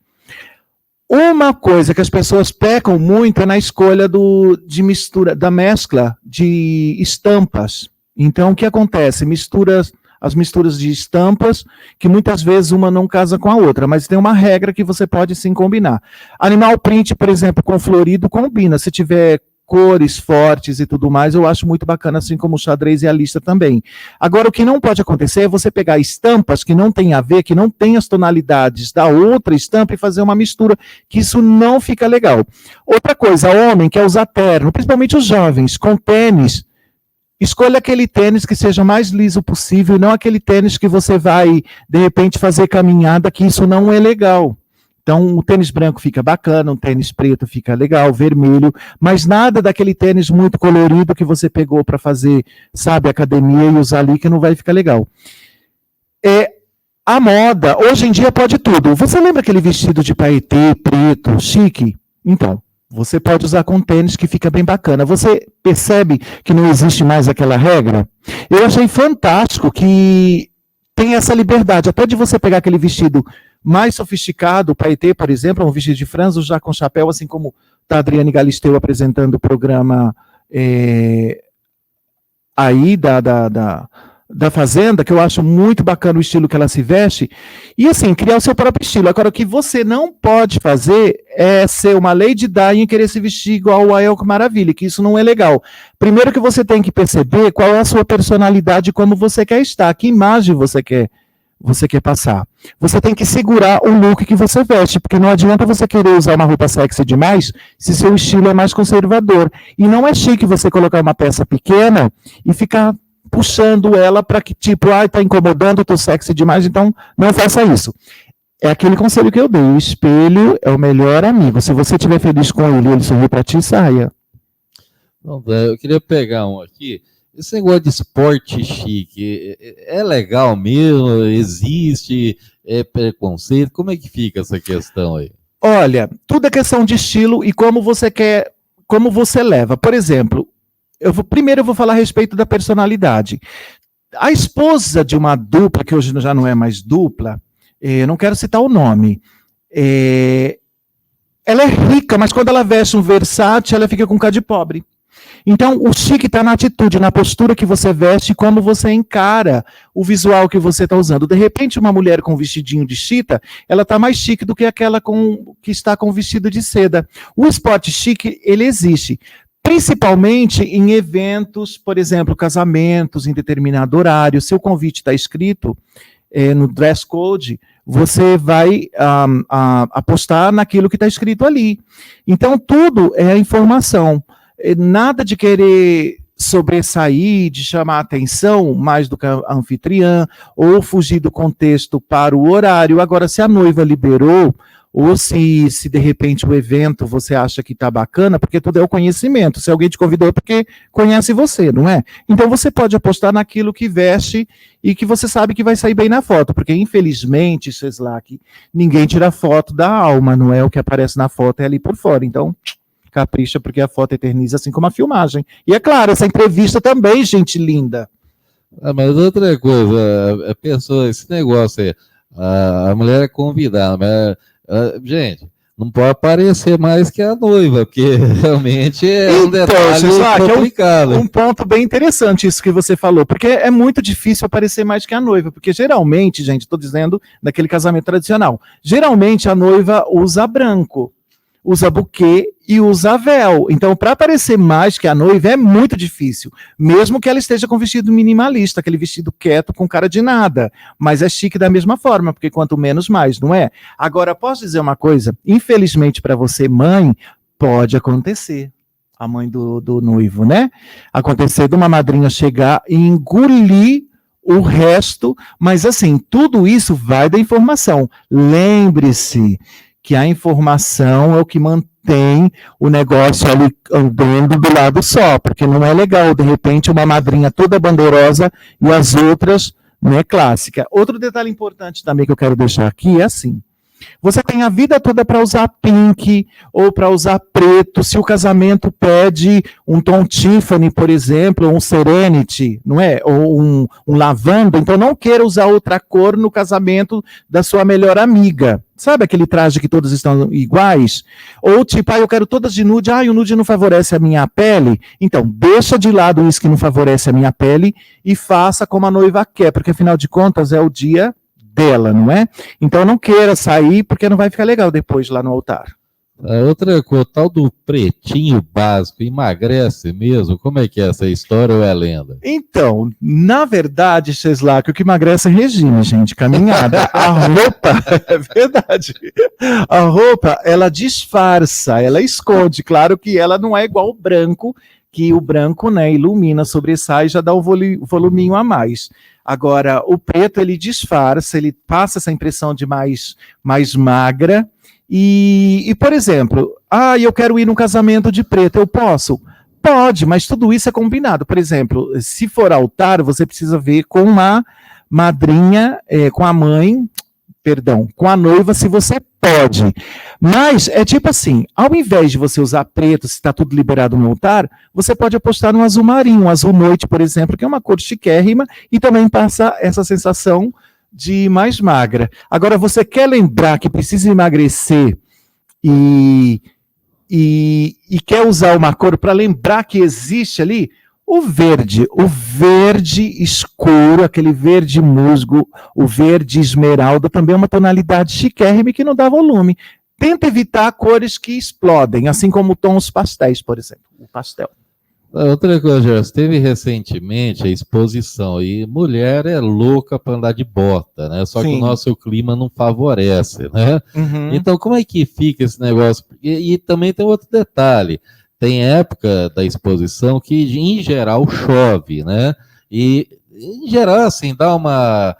Uma coisa que as pessoas pecam muito é na escolha da mescla de estampas. Então o que acontece? As misturas de estampas, que muitas vezes uma não casa com a outra, mas tem uma regra que você pode sim combinar. Animal print, por exemplo, com florido, combina. Se tiver cores fortes e tudo mais, eu acho muito bacana, assim como o xadrez e a lista também. Agora, o que não pode acontecer é você pegar estampas que não tem a ver, que não tem as tonalidades da outra estampa e fazer uma mistura, que isso não fica legal. Outra coisa, homem quer usar terno, principalmente os jovens, com tênis. Escolha aquele tênis que seja mais liso possível, não aquele tênis que você vai, de repente, fazer caminhada, que isso não é legal. Então, o tênis branco fica bacana, um tênis preto fica legal, vermelho, mas nada daquele tênis muito colorido que você pegou para fazer, sabe, academia e usar ali, que não vai ficar legal. A moda, hoje em dia pode tudo. Você lembra aquele vestido de paetê, preto, chique? Então, você pode usar com tênis que fica bem bacana. Você percebe que não existe mais aquela regra? Eu achei fantástico que tem essa liberdade, até de você pegar aquele vestido mais sofisticado, o paetê, por exemplo, um vestido de franzo já com chapéu, assim como está a Adriane Galisteu apresentando o programa aí da Fazenda, que eu acho muito bacana o estilo que ela se veste, e assim, criar o seu próprio estilo. Agora, o que você não pode fazer é ser uma Lady Di e querer se vestir igual a Elke Maravilha, que isso não é legal. Primeiro que você tem que perceber qual é a sua personalidade, como você quer estar, que imagem você quer passar. Você tem que segurar o look que você veste, porque não adianta você querer usar uma roupa sexy demais se seu estilo é mais conservador. E não é chique você colocar uma peça pequena e ficar puxando ela para que, tipo, tá incomodando, tô sexy demais, então não faça isso. É aquele conselho que eu dei, o espelho é o melhor amigo. Se você estiver feliz com ele e ele sorrir para ti, saia. Eu queria pegar um aqui. Esse negócio de esporte chique, é legal mesmo? Existe? É preconceito? Como é que fica essa questão aí? Olha, tudo é questão de estilo e como você quer, como você leva. Por exemplo, primeiro eu vou falar a respeito da personalidade. A esposa de uma dupla, que hoje já não é mais dupla, eu não quero citar o nome, ela é rica, mas quando ela veste um Versace, ela fica com cara de pobre. Então, o chique está na atitude, na postura que você veste e como você encara o visual que você está usando. De repente, uma mulher com um vestidinho de chita, ela está mais chique do que aquela que está com um vestido de seda. O esporte chique, ele existe. Principalmente em eventos, por exemplo, casamentos em determinado horário. Se o convite está escrito no dress code, você vai apostar naquilo que está escrito ali. Então, tudo é informação. Nada de querer sobressair, de chamar a atenção mais do que a anfitriã, ou fugir do contexto para o horário. Agora, se a noiva liberou, ou se de repente o evento você acha que está bacana, porque tudo é o conhecimento. Se alguém te convidou é porque conhece você, não é? Então você pode apostar naquilo que veste e que você sabe que vai sair bem na foto, porque infelizmente, Sheslak, ninguém tira foto da alma, não é? O que aparece na foto é ali por fora. Então, capricha, porque a foto eterniza, assim como a filmagem. E é claro, essa entrevista também, gente linda. Mas outra coisa, a pessoa, esse negócio aí, a mulher é convidada, mas, gente, não pode aparecer mais que a noiva, porque realmente é um detalhe complicado. É um ponto bem interessante isso que você falou, porque é muito difícil aparecer mais que a noiva, porque geralmente, gente, estou dizendo daquele casamento tradicional, geralmente a noiva usa branco, usa buquê e usa véu. Então, para aparecer mais que a noiva é muito difícil, mesmo que ela esteja com vestido minimalista, aquele vestido quieto com cara de nada, mas é chique da mesma forma, porque quanto menos mais, não é? Agora, posso dizer uma coisa? Infelizmente para você, mãe, pode acontecer. A mãe do noivo, né? Acontecer de uma madrinha chegar e engolir o resto, mas assim, tudo isso vai da informação. Lembre-se que a informação é o que mantém o negócio ali andando do lado só, porque não é legal, de repente, uma madrinha toda bandeirosa e as outras não é clássica. Outro detalhe importante também que eu quero deixar aqui é assim, você tem a vida toda para usar pink ou para usar preto, se o casamento pede um tom Tiffany, por exemplo, ou um Serenity, não é? Ou um lavanda, então não queira usar outra cor no casamento da sua melhor amiga. Sabe aquele traje que todos estão iguais? Ou tipo, eu quero todas de nude, o nude não favorece a minha pele. Então, deixa de lado isso que não favorece a minha pele e faça como a noiva quer, porque afinal de contas é o dia dela, não é? Então não queira sair, porque não vai ficar legal depois lá no altar. A outra coisa, o tal do pretinho básico, emagrece mesmo? Como é que é essa história ou é lenda? Então, na verdade, Sheslak, o que emagrece é regime, gente, caminhada. A roupa, é verdade, a roupa, ela disfarça, ela esconde. Claro que ela não é igual o branco, que o branco, né, ilumina, sobressai e já dá o voluminho a mais. Agora, o preto, ele disfarça, ele passa essa impressão de mais magra. E, por exemplo, eu quero ir num casamento de preto, eu posso? Pode, mas tudo isso é combinado. Por exemplo, se for altar, você precisa ver com uma madrinha, com a mãe, com a noiva, se você pode. Mas é tipo assim, ao invés de você usar preto, se está tudo liberado no altar, você pode apostar no azul marinho, um azul noite, por exemplo, que é uma cor chiquérrima e também passa essa sensação de mais magra. Agora, você quer lembrar que precisa emagrecer e quer usar uma cor para lembrar que existe ali? O verde escuro, aquele verde musgo, o verde esmeralda, também é uma tonalidade chiquérrima que não dá volume. Tenta evitar cores que explodem, assim como tons pastéis, por exemplo, o pastel. Outra coisa, teve recentemente a exposição, e mulher é louca para andar de bota, né? Só que o nosso clima não favorece, né? Uhum. Então, como é que fica esse negócio? E também tem outro detalhe, tem época da exposição que, em geral, chove, né? E, em geral, assim, dá uma...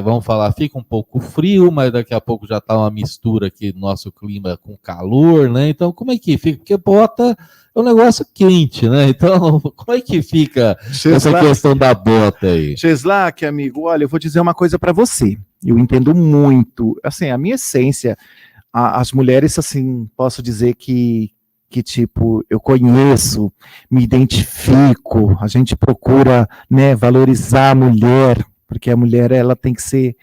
vamos falar, fica um pouco frio, mas daqui a pouco já está uma mistura aqui do nosso clima com calor, né? Então, como é que fica? Porque bota é um negócio quente, né? Então, como é que fica essa questão da bota aí? Sheslak, amigo, olha, eu vou dizer uma coisa para você. Eu entendo muito, assim, a minha essência, as mulheres, assim, posso dizer que tipo, eu conheço, me identifico, a gente procura, né, valorizar a mulher, porque a mulher, ela tem que ser,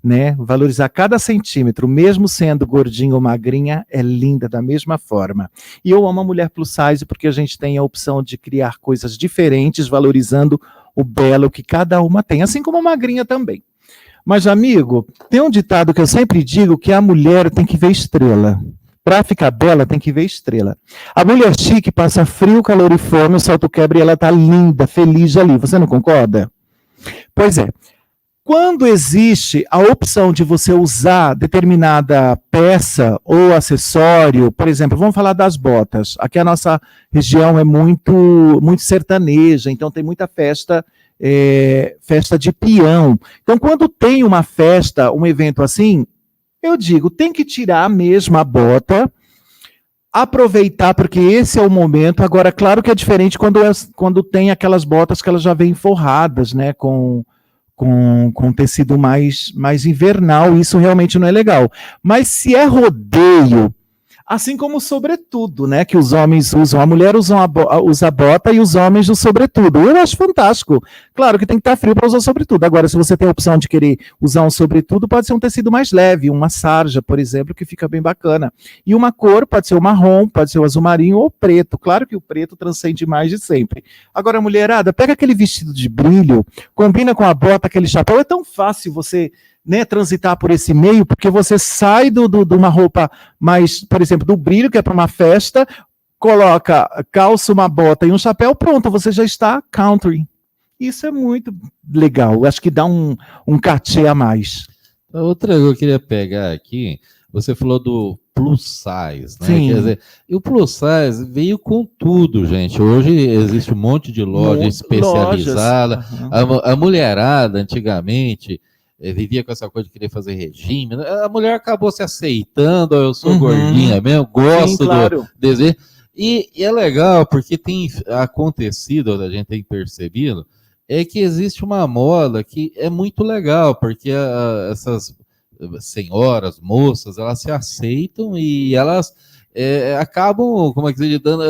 né, valorizar cada centímetro, mesmo sendo gordinha ou magrinha, é linda da mesma forma. E eu amo a mulher plus size porque a gente tem a opção de criar coisas diferentes, valorizando o belo que cada uma tem, assim como a magrinha também. Mas, amigo, tem um ditado que eu sempre digo, que a mulher tem que ver estrela. Para ficar bela, tem que ver estrela. A mulher chique passa frio, calor e fome, o salto quebra e ela tá linda, feliz ali. Você não concorda? Pois é. Quando existe a opção de você usar determinada peça ou acessório, por exemplo, vamos falar das botas. Aqui a nossa região é muito sertaneja, então tem muita festa de peão. Então, quando tem uma festa, um evento assim, eu digo, tem que tirar mesmo a bota, aproveitar, porque esse é o momento. Agora, claro que é diferente quando tem aquelas botas que elas já vêm forradas, né, com tecido mais invernal, isso realmente não é legal. Mas se é rodeio, assim como o sobretudo, né, que os homens usam, a mulher usa a bota e os homens o sobretudo. Eu acho fantástico. Claro que tem que estar frio para usar sobretudo. Agora, se você tem a opção de querer usar um sobretudo, pode ser um tecido mais leve, uma sarja, por exemplo, que fica bem bacana. E uma cor, pode ser o marrom, pode ser o azul marinho ou o preto. Claro que o preto transcende mais de sempre. Agora, mulherada, pega aquele vestido de brilho, combina com a bota, aquele chapéu. É tão fácil você, né, transitar por esse meio, porque você sai de uma roupa mais, por exemplo, do brilho, que é para uma festa, coloca calça, uma bota e um chapéu, pronto, você já está country. Isso é muito legal, acho que dá um cachê a mais. Outra coisa que eu queria pegar aqui, você falou do plus size, né? Sim. Quer dizer, e o plus size veio com tudo, gente. Hoje existe um monte de loja especializada. A mulherada, antigamente, vivia com essa coisa de querer fazer regime. A mulher acabou se aceitando, eu sou gordinha mesmo, gosto. Sim, claro. Do desejo. E é legal, porque tem acontecido, a gente tem percebido, é que existe uma moda que é muito legal, porque essas senhoras, moças, elas se aceitam e elas acabam, como é que se diz, dando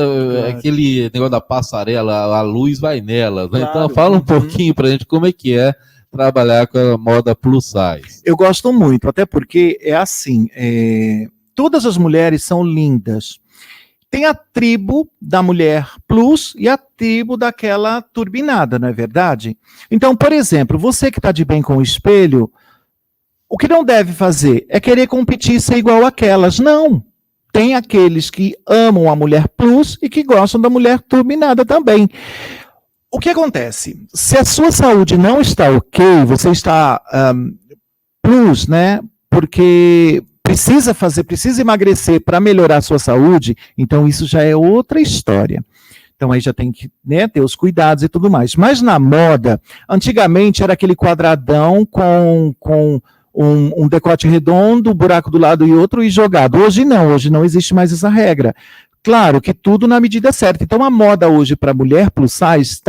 aquele negócio da passarela, a luz vai nelas. Né? Claro. Então fala um pouquinho pra gente como é que é trabalhar com a moda plus size. Eu gosto muito, até porque é assim, todas as mulheres são lindas. Tem a tribo da mulher plus e a tribo daquela turbinada, não é verdade? Então, por exemplo, você que está de bem com o espelho, o que não deve fazer é querer competir e ser igual àquelas. Não. Tem aqueles que amam a mulher plus e que gostam da mulher turbinada também. O que acontece? Se a sua saúde não está ok, você está plus, né? Porque precisa emagrecer para melhorar a sua saúde, então isso já é outra história. Então aí já tem que, né, ter os cuidados e tudo mais. Mas na moda, antigamente era aquele quadradão com um decote redondo, buraco do lado e outro e jogado. Hoje não existe mais essa regra. Claro que tudo na medida certa. Então a moda hoje para mulher plus size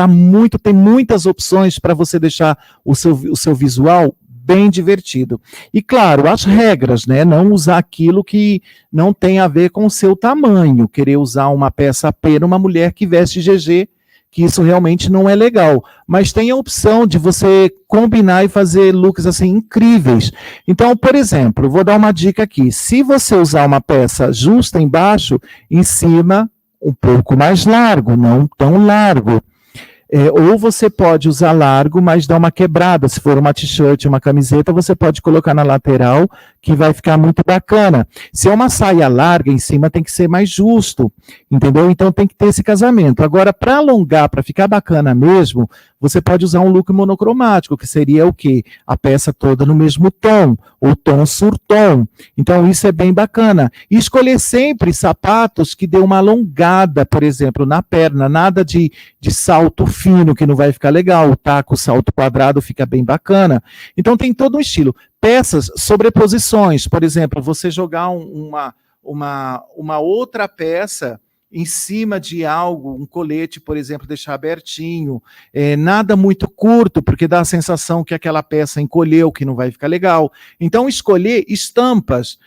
tem muitas opções para você deixar o seu visual bem divertido. E claro, as regras, né? Não usar aquilo que não tem a ver com o seu tamanho. Querer usar uma peça P numa mulher que veste GG, que isso realmente não é legal. Mas tem a opção de você combinar e fazer looks assim incríveis. Então, por exemplo, vou dar uma dica aqui. Se você usar uma peça justa embaixo, em cima um pouco mais largo, não tão largo. Ou você pode usar largo, mas dar uma quebrada. Se for uma t-shirt, uma camiseta, você pode colocar na lateral, que vai ficar muito bacana. Se é uma saia larga, em cima tem que ser mais justo, entendeu? Então tem que ter esse casamento. Agora, para alongar, para ficar bacana mesmo, você pode usar um look monocromático, que seria o quê? A peça toda no mesmo tom, ou tom sur tom. Então isso é bem bacana. E escolher sempre sapatos que dê uma alongada, por exemplo, na perna, nada de salto fino, que não vai ficar legal, o taco, salto quadrado fica bem bacana. Então tem todo um estilo. Peças, sobreposições, por exemplo, você jogar uma outra peça em cima de algo, um colete, por exemplo, deixar abertinho, nada muito curto, porque dá a sensação que aquela peça encolheu, que não vai ficar legal. Então escolher estampas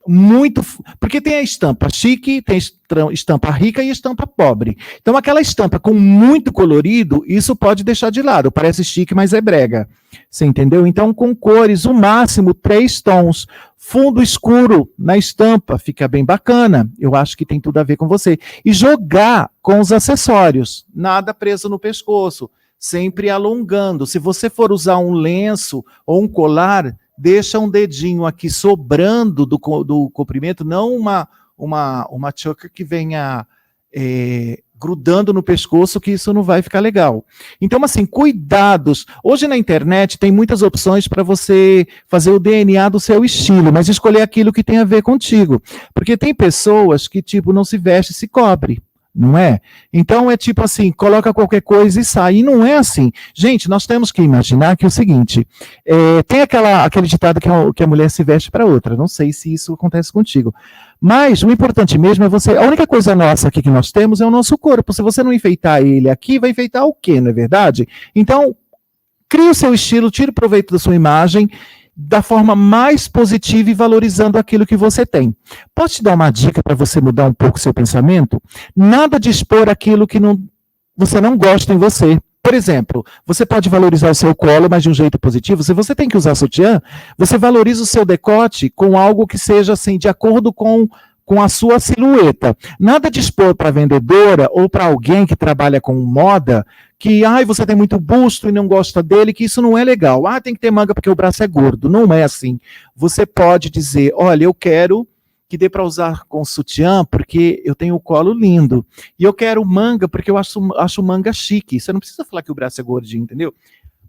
muito, porque tem a estampa chique, tem a estampa rica e a estampa pobre. Então aquela estampa com muito colorido, isso pode deixar de lado, parece chique, mas é brega. Você entendeu? Então com cores, o máximo 3 tons. Fundo escuro na estampa, fica bem bacana. Eu acho que tem tudo a ver com você. E jogar com os acessórios, nada preso no pescoço, sempre alongando. Se você for usar um lenço ou um colar, deixa um dedinho aqui sobrando do comprimento, não uma choker que venha grudando no pescoço, que isso não vai ficar legal. Então, assim, cuidados. Hoje na internet tem muitas opções para você fazer o DNA do seu estilo, mas escolher aquilo que tem a ver contigo. Porque tem pessoas que, tipo, não se veste e se cobre. Não é? Então é tipo assim, coloca qualquer coisa e sai. E não é assim. Gente, nós temos que imaginar que é o seguinte, tem aquele ditado que a mulher se veste para outra. Não sei se isso acontece contigo. Mas o importante mesmo é você... A única coisa nossa aqui que nós temos é o nosso corpo. Se você não enfeitar ele aqui, vai enfeitar o quê, não é verdade? Então, crie o seu estilo, tire proveito da sua imagem da forma mais positiva e valorizando aquilo que você tem. Posso te dar uma dica para você mudar um pouco o seu pensamento? Nada de expor aquilo que você não gosta em você. Por exemplo, você pode valorizar o seu colo, mas de um jeito positivo. Se você tem que usar sutiã, você valoriza o seu decote com algo que seja assim, de acordo com a sua silhueta. Nada de expor para a vendedora ou para alguém que trabalha com moda que, você tem muito busto e não gosta dele, que isso não é legal. Tem que ter manga porque o braço é gordo. Não é assim. Você pode dizer, olha, eu quero que dê para usar com sutiã porque eu tenho o colo lindo. E eu quero manga porque eu acho manga chique. Você não precisa falar que o braço é gordinho, entendeu?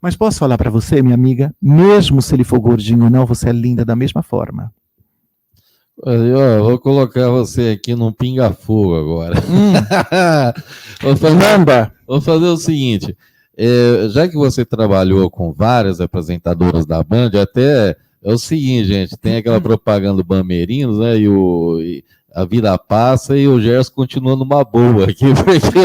Mas posso falar para você, minha amiga, mesmo se ele for gordinho ou não, você é linda da mesma forma. Eu vou colocar você aqui num pinga-fogo agora. Vou fazer o seguinte, já que você trabalhou com várias apresentadoras da Band, até é o seguinte, gente, tem aquela propaganda do Bamerinos, né, e a vida passa e o Gerson continua numa boa aqui, porque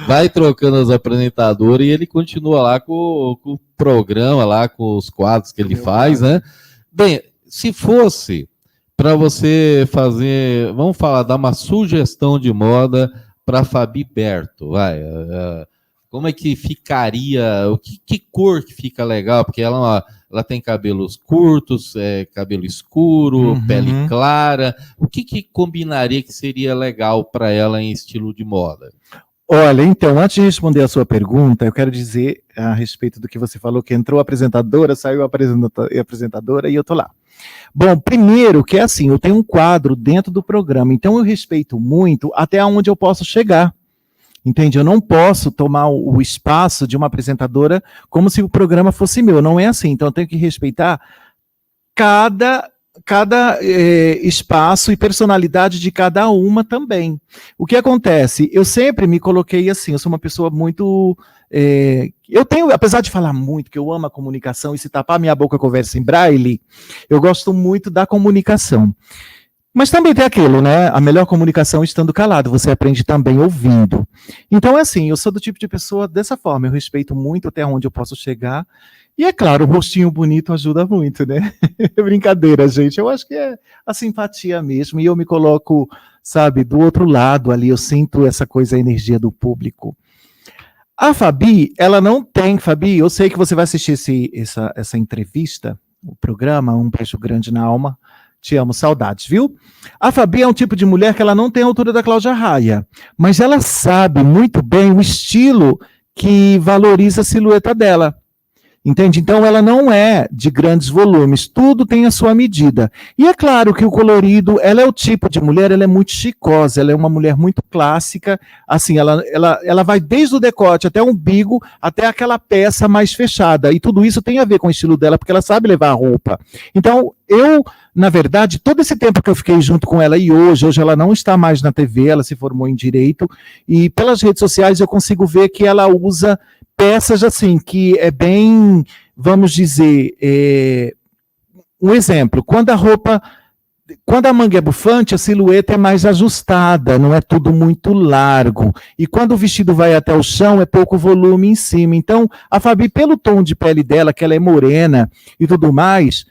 vai trocando as apresentadoras e ele continua lá com o programa, lá com os quadros que ele faz, né? Bem, se fosse para você fazer, vamos falar, dar uma sugestão de moda para Fabi Berto, como é que ficaria, que cor que fica legal, porque ela tem cabelos curtos, cabelo escuro, pele clara, o que combinaria que seria legal para ela em estilo de moda? Olha, então, antes de responder a sua pergunta, eu quero dizer a respeito do que você falou, que entrou a apresentadora, saiu a apresentadora e eu tô lá. Bom, primeiro que é assim, eu tenho um quadro dentro do programa, então eu respeito muito até onde eu posso chegar. Entende? Eu não posso tomar o espaço de uma apresentadora como se o programa fosse meu. Não é assim. Então eu tenho que respeitar cada espaço e personalidade de cada uma também. O que acontece? Eu sempre me coloquei assim, eu sou uma pessoa muito... eu tenho, apesar de falar muito, que eu amo a comunicação, e se tapar minha boca conversa em braille, eu gosto muito da comunicação. Mas também tem aquilo, né? A melhor comunicação estando calado, você aprende também ouvindo. Então é assim, eu sou do tipo de pessoa dessa forma, eu respeito muito até onde eu posso chegar, e é claro, o rostinho bonito ajuda muito, né? Brincadeira, gente, eu acho que é a simpatia mesmo, e eu me coloco, sabe, do outro lado ali, eu sinto essa coisa, a energia do público. A Fabi, ela não tem, Fabi, eu sei que você vai assistir essa entrevista, o programa, Um Beijo Grande na Alma. Te amo, saudades, viu? A Fabi é um tipo de mulher que ela não tem a altura da Cláudia Raia, mas ela sabe muito bem o estilo que valoriza a silhueta dela. Entende? Então ela não é de grandes volumes, tudo tem a sua medida. E é claro que o colorido, ela é o tipo de mulher, ela é muito chicosa, ela é uma mulher muito clássica, assim, ela vai desde o decote até o umbigo, até aquela peça mais fechada, e tudo isso tem a ver com o estilo dela, porque ela sabe levar a roupa. Então, na verdade, todo esse tempo que eu fiquei junto com ela, e hoje ela não está mais na TV, ela se formou em Direito, e pelas redes sociais eu consigo ver que ela usa peças assim, que é bem, vamos dizer, um exemplo, quando a manga é bufante, a silhueta é mais ajustada, não é tudo muito largo, e quando o vestido vai até o chão, é pouco volume em cima. Então, a Fabi, pelo tom de pele dela, que ela é morena e tudo mais,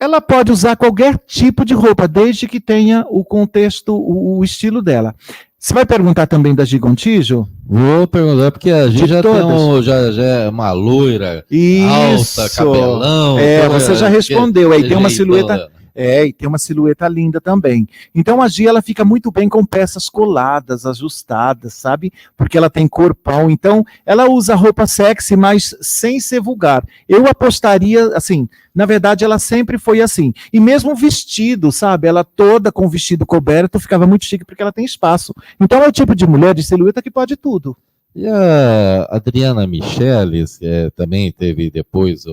ela pode usar qualquer tipo de roupa, desde que tenha o contexto, o estilo dela. Você vai perguntar também da Gigontijo? Vou perguntar, porque a gente já é uma loira, isso, alta, cabelão. Você já respondeu. Aí tem uma silhueta. E tem uma silhueta linda também. Então a Gia, ela fica muito bem com peças coladas, ajustadas, sabe? Porque ela tem corpão. Então ela usa roupa sexy, mas sem ser vulgar. Eu apostaria, assim, na verdade ela sempre foi assim. E mesmo vestido, sabe? Ela toda com o vestido coberto ficava muito chique porque ela tem espaço. Então é o tipo de mulher de silhueta que pode tudo. E a Adriana Micheles, que também teve depois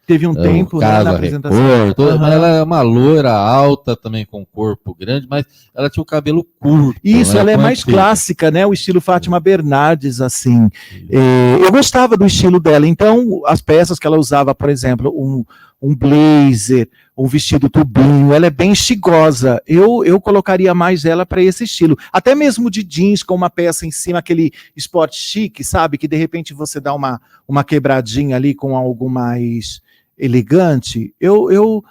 Teve um tempo, né, Casa na apresentação. Record, ela é uma loira alta, também com corpo grande, mas ela tinha o cabelo curto. Isso, né, ela é com mais antigo. clássica, né? O estilo Fátima Bernardes, assim. Eu gostava do estilo dela. Então, as peças que ela usava, por exemplo, um blazer, um vestido tubinho, ela é bem estigosa. Eu colocaria mais ela para esse estilo. Até mesmo de jeans com uma peça em cima, aquele esporte chique, sabe? Que de repente você dá uma quebradinha ali com algo mais elegante. Eu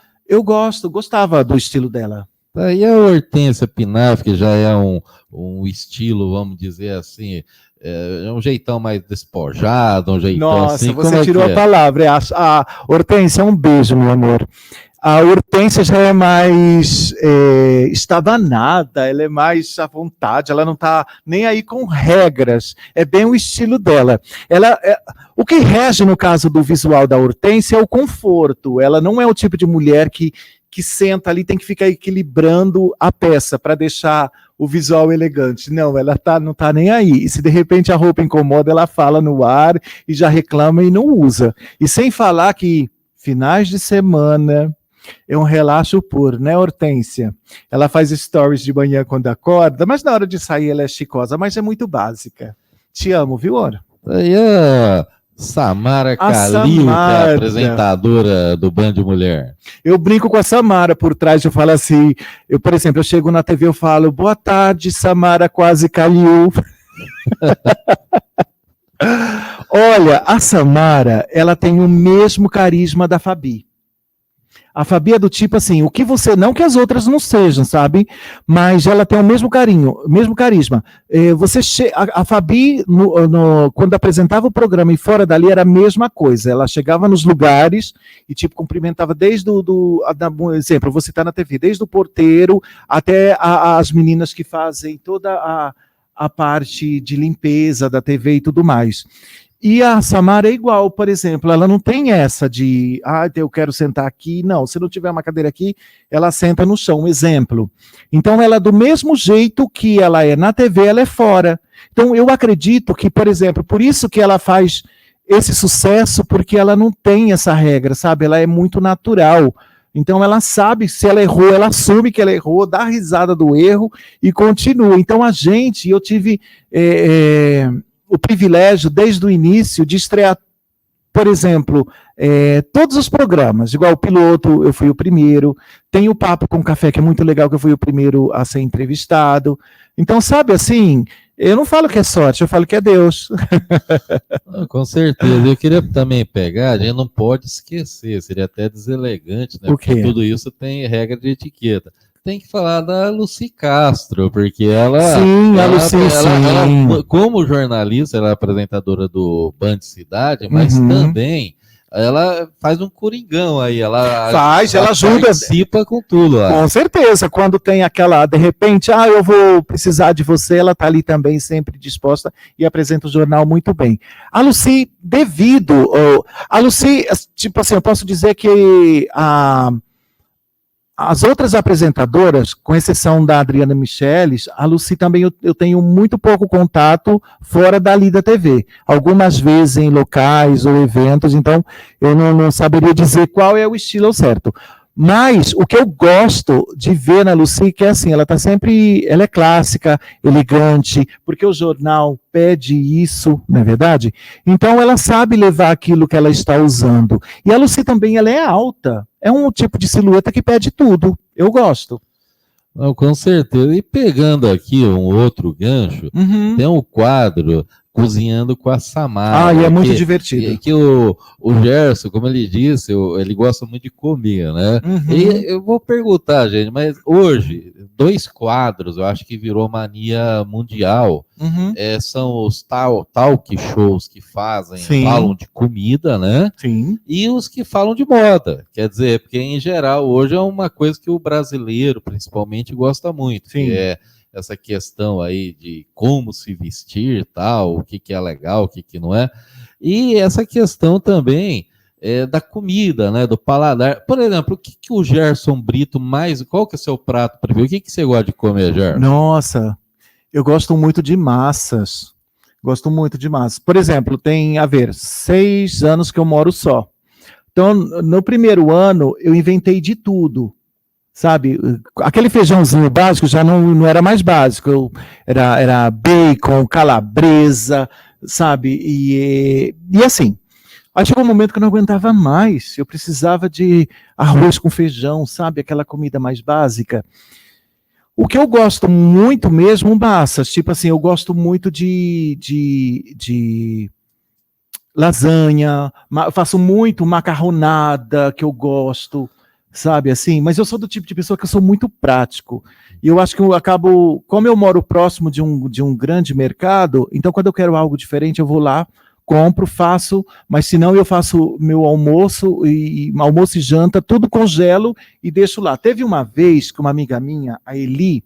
gostava do estilo dela. E a Hortência Pinaf, que já é um estilo, vamos dizer assim, é um jeitão mais despojado, um jeitão Nossa, assim. você tirou a palavra. A Hortência, um beijo, meu amor. A Hortência já é mais estabanada, ela é mais à vontade, ela não está nem aí com regras, é bem o estilo dela. O que rege no caso do visual da Hortência é o conforto, ela não é o tipo de mulher que senta ali, tem que ficar equilibrando a peça para deixar o visual elegante. Não, ela não tá nem aí. E se de repente a roupa incomoda, ela fala no ar e já reclama e não usa. E sem falar que finais de semana é um relaxo puro, né, Hortência? Ela faz stories de manhã quando acorda, mas na hora de sair ela é chicosa, mas é muito básica. Te amo, viu, Ora? E a Samara Kalil, que é a apresentadora do Band Mulher. Eu brinco com a Samara por trás, eu falo assim, por exemplo, eu chego na TV, eu falo, boa tarde, Samara quase Kalil. Olha, a Samara, ela tem o mesmo carisma da Fabi. A Fabi é do tipo assim, o que você, não que as outras não sejam, sabe? Mas ela tem o mesmo carinho, o mesmo carisma. A Fabi, quando apresentava o programa e fora dali, era a mesma coisa. Ela chegava nos lugares e tipo cumprimentava desde um exemplo, você está na TV, desde o porteiro até as meninas que fazem toda a parte de limpeza da TV e tudo mais. E a Samara é igual, por exemplo, ela não tem essa de, eu quero sentar aqui. Não, se não tiver uma cadeira aqui, ela senta no chão, um exemplo. Então ela, do mesmo jeito que ela é na TV, ela é fora. Então eu acredito que, por exemplo, por isso que ela faz esse sucesso, porque ela não tem essa regra, sabe? Ela é muito natural. Então ela sabe, se ela errou, ela assume que ela errou, dá risada do erro e continua. Então eu tive o privilégio, desde o início, de estrear, por exemplo, todos os programas, igual o piloto, eu fui o primeiro, tem o Papo com Café, que é muito legal, que eu fui o primeiro a ser entrevistado. Então, sabe, assim, eu não falo que é sorte, eu falo que é Deus. Com certeza. Eu queria também pegar, a gente não pode esquecer, seria até deselegante, né? O quê? Porque tudo isso tem regra de etiqueta. Tem que falar da Lucy Castro, porque ela... Sim, a Lucy, ela, como jornalista, ela é apresentadora do Band Cidade, mas também ela faz um coringão aí, ela ajuda, participa com tudo. Com certeza, quando tem aquela, de repente, eu vou precisar de você, ela tá ali também sempre disposta e apresenta o jornal muito bem. A Lucy, a Lucy, tipo assim, eu posso dizer que as outras apresentadoras, com exceção da Adriana Micheles, a Lucy também eu tenho muito pouco contato fora dali da TV. Algumas vezes em locais ou eventos, então eu não saberia dizer qual é o estilo certo. Mas o que eu gosto de ver na Lucy, que é assim, ela é clássica, elegante, porque o jornal pede isso, não é verdade? Então ela sabe levar aquilo que ela está usando. E a Lucy também, ela é alta, é um tipo de silhueta que pede tudo, eu gosto. Não, com certeza. E pegando aqui um outro gancho, tem um quadro Cozinhando com a Samara. E é muito divertido. Que o Gerson, como ele disse, ele gosta muito de comer, né? Uhum. E eu vou perguntar, gente, mas hoje, 2 quadros, eu acho que virou mania mundial. Uhum. São os talk shows que Sim. falam de comida, né? Sim. E os que falam de moda. Quer dizer, porque em geral, hoje é uma coisa que o brasileiro, principalmente, gosta muito. Sim. Que é essa questão aí de como se vestir, tal, o que é legal, o que não é. E essa questão também da comida, né, do paladar. Por exemplo, o que o Gerson Brito mais... Qual que é o seu prato preferido? O que você gosta de comer, Gerson? Nossa, eu gosto muito de massas. Gosto muito de massas. Por exemplo, tem, 6 anos que eu moro só. Então, no primeiro ano, eu inventei de tudo. Sabe, aquele feijãozinho básico já não era mais básico, era bacon, calabresa, sabe, e assim, aí chegou um momento que eu não aguentava mais, eu precisava de arroz com feijão, sabe, aquela comida mais básica. O que eu gosto muito mesmo, massas, tipo assim, eu gosto muito de lasanha, faço muito macarronada, que eu gosto, sabe, assim, mas eu sou do tipo de pessoa que eu sou muito prático, e eu acho que eu acabo, como eu moro próximo de um grande mercado, então quando eu quero algo diferente, eu vou lá, compro, faço, mas se não eu faço meu almoço e janta, tudo congelo e deixo lá. Teve uma vez que uma amiga minha, a Eli,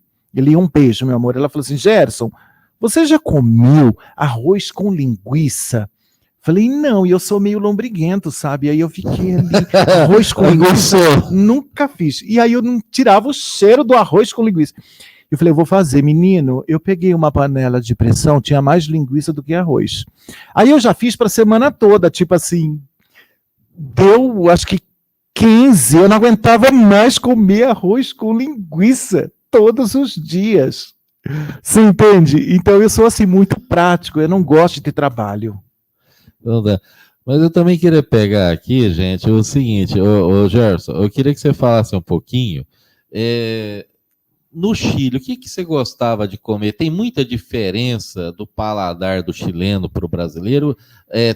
um beijo, meu amor, ela falou assim, Gerson, você já comeu arroz com linguiça? Falei, não, e eu sou meio lombriguento, sabe? Aí eu fiquei ali, arroz com linguiça, nunca fiz. E aí eu não tirava o cheiro do arroz com linguiça. Eu falei, eu vou fazer, menino, eu peguei uma panela de pressão, tinha mais linguiça do que arroz. Aí eu já fiz para a semana toda, tipo assim, deu, acho que 15, eu não aguentava mais comer arroz com linguiça todos os dias. Você entende? Então eu sou assim, muito prático, eu não gosto de ter trabalho. Mas eu também queria pegar aqui, gente, o seguinte, ô Gerson, eu queria que você falasse um pouquinho, no Chile, o que você gostava de comer? Tem muita diferença do paladar do chileno para o brasileiro?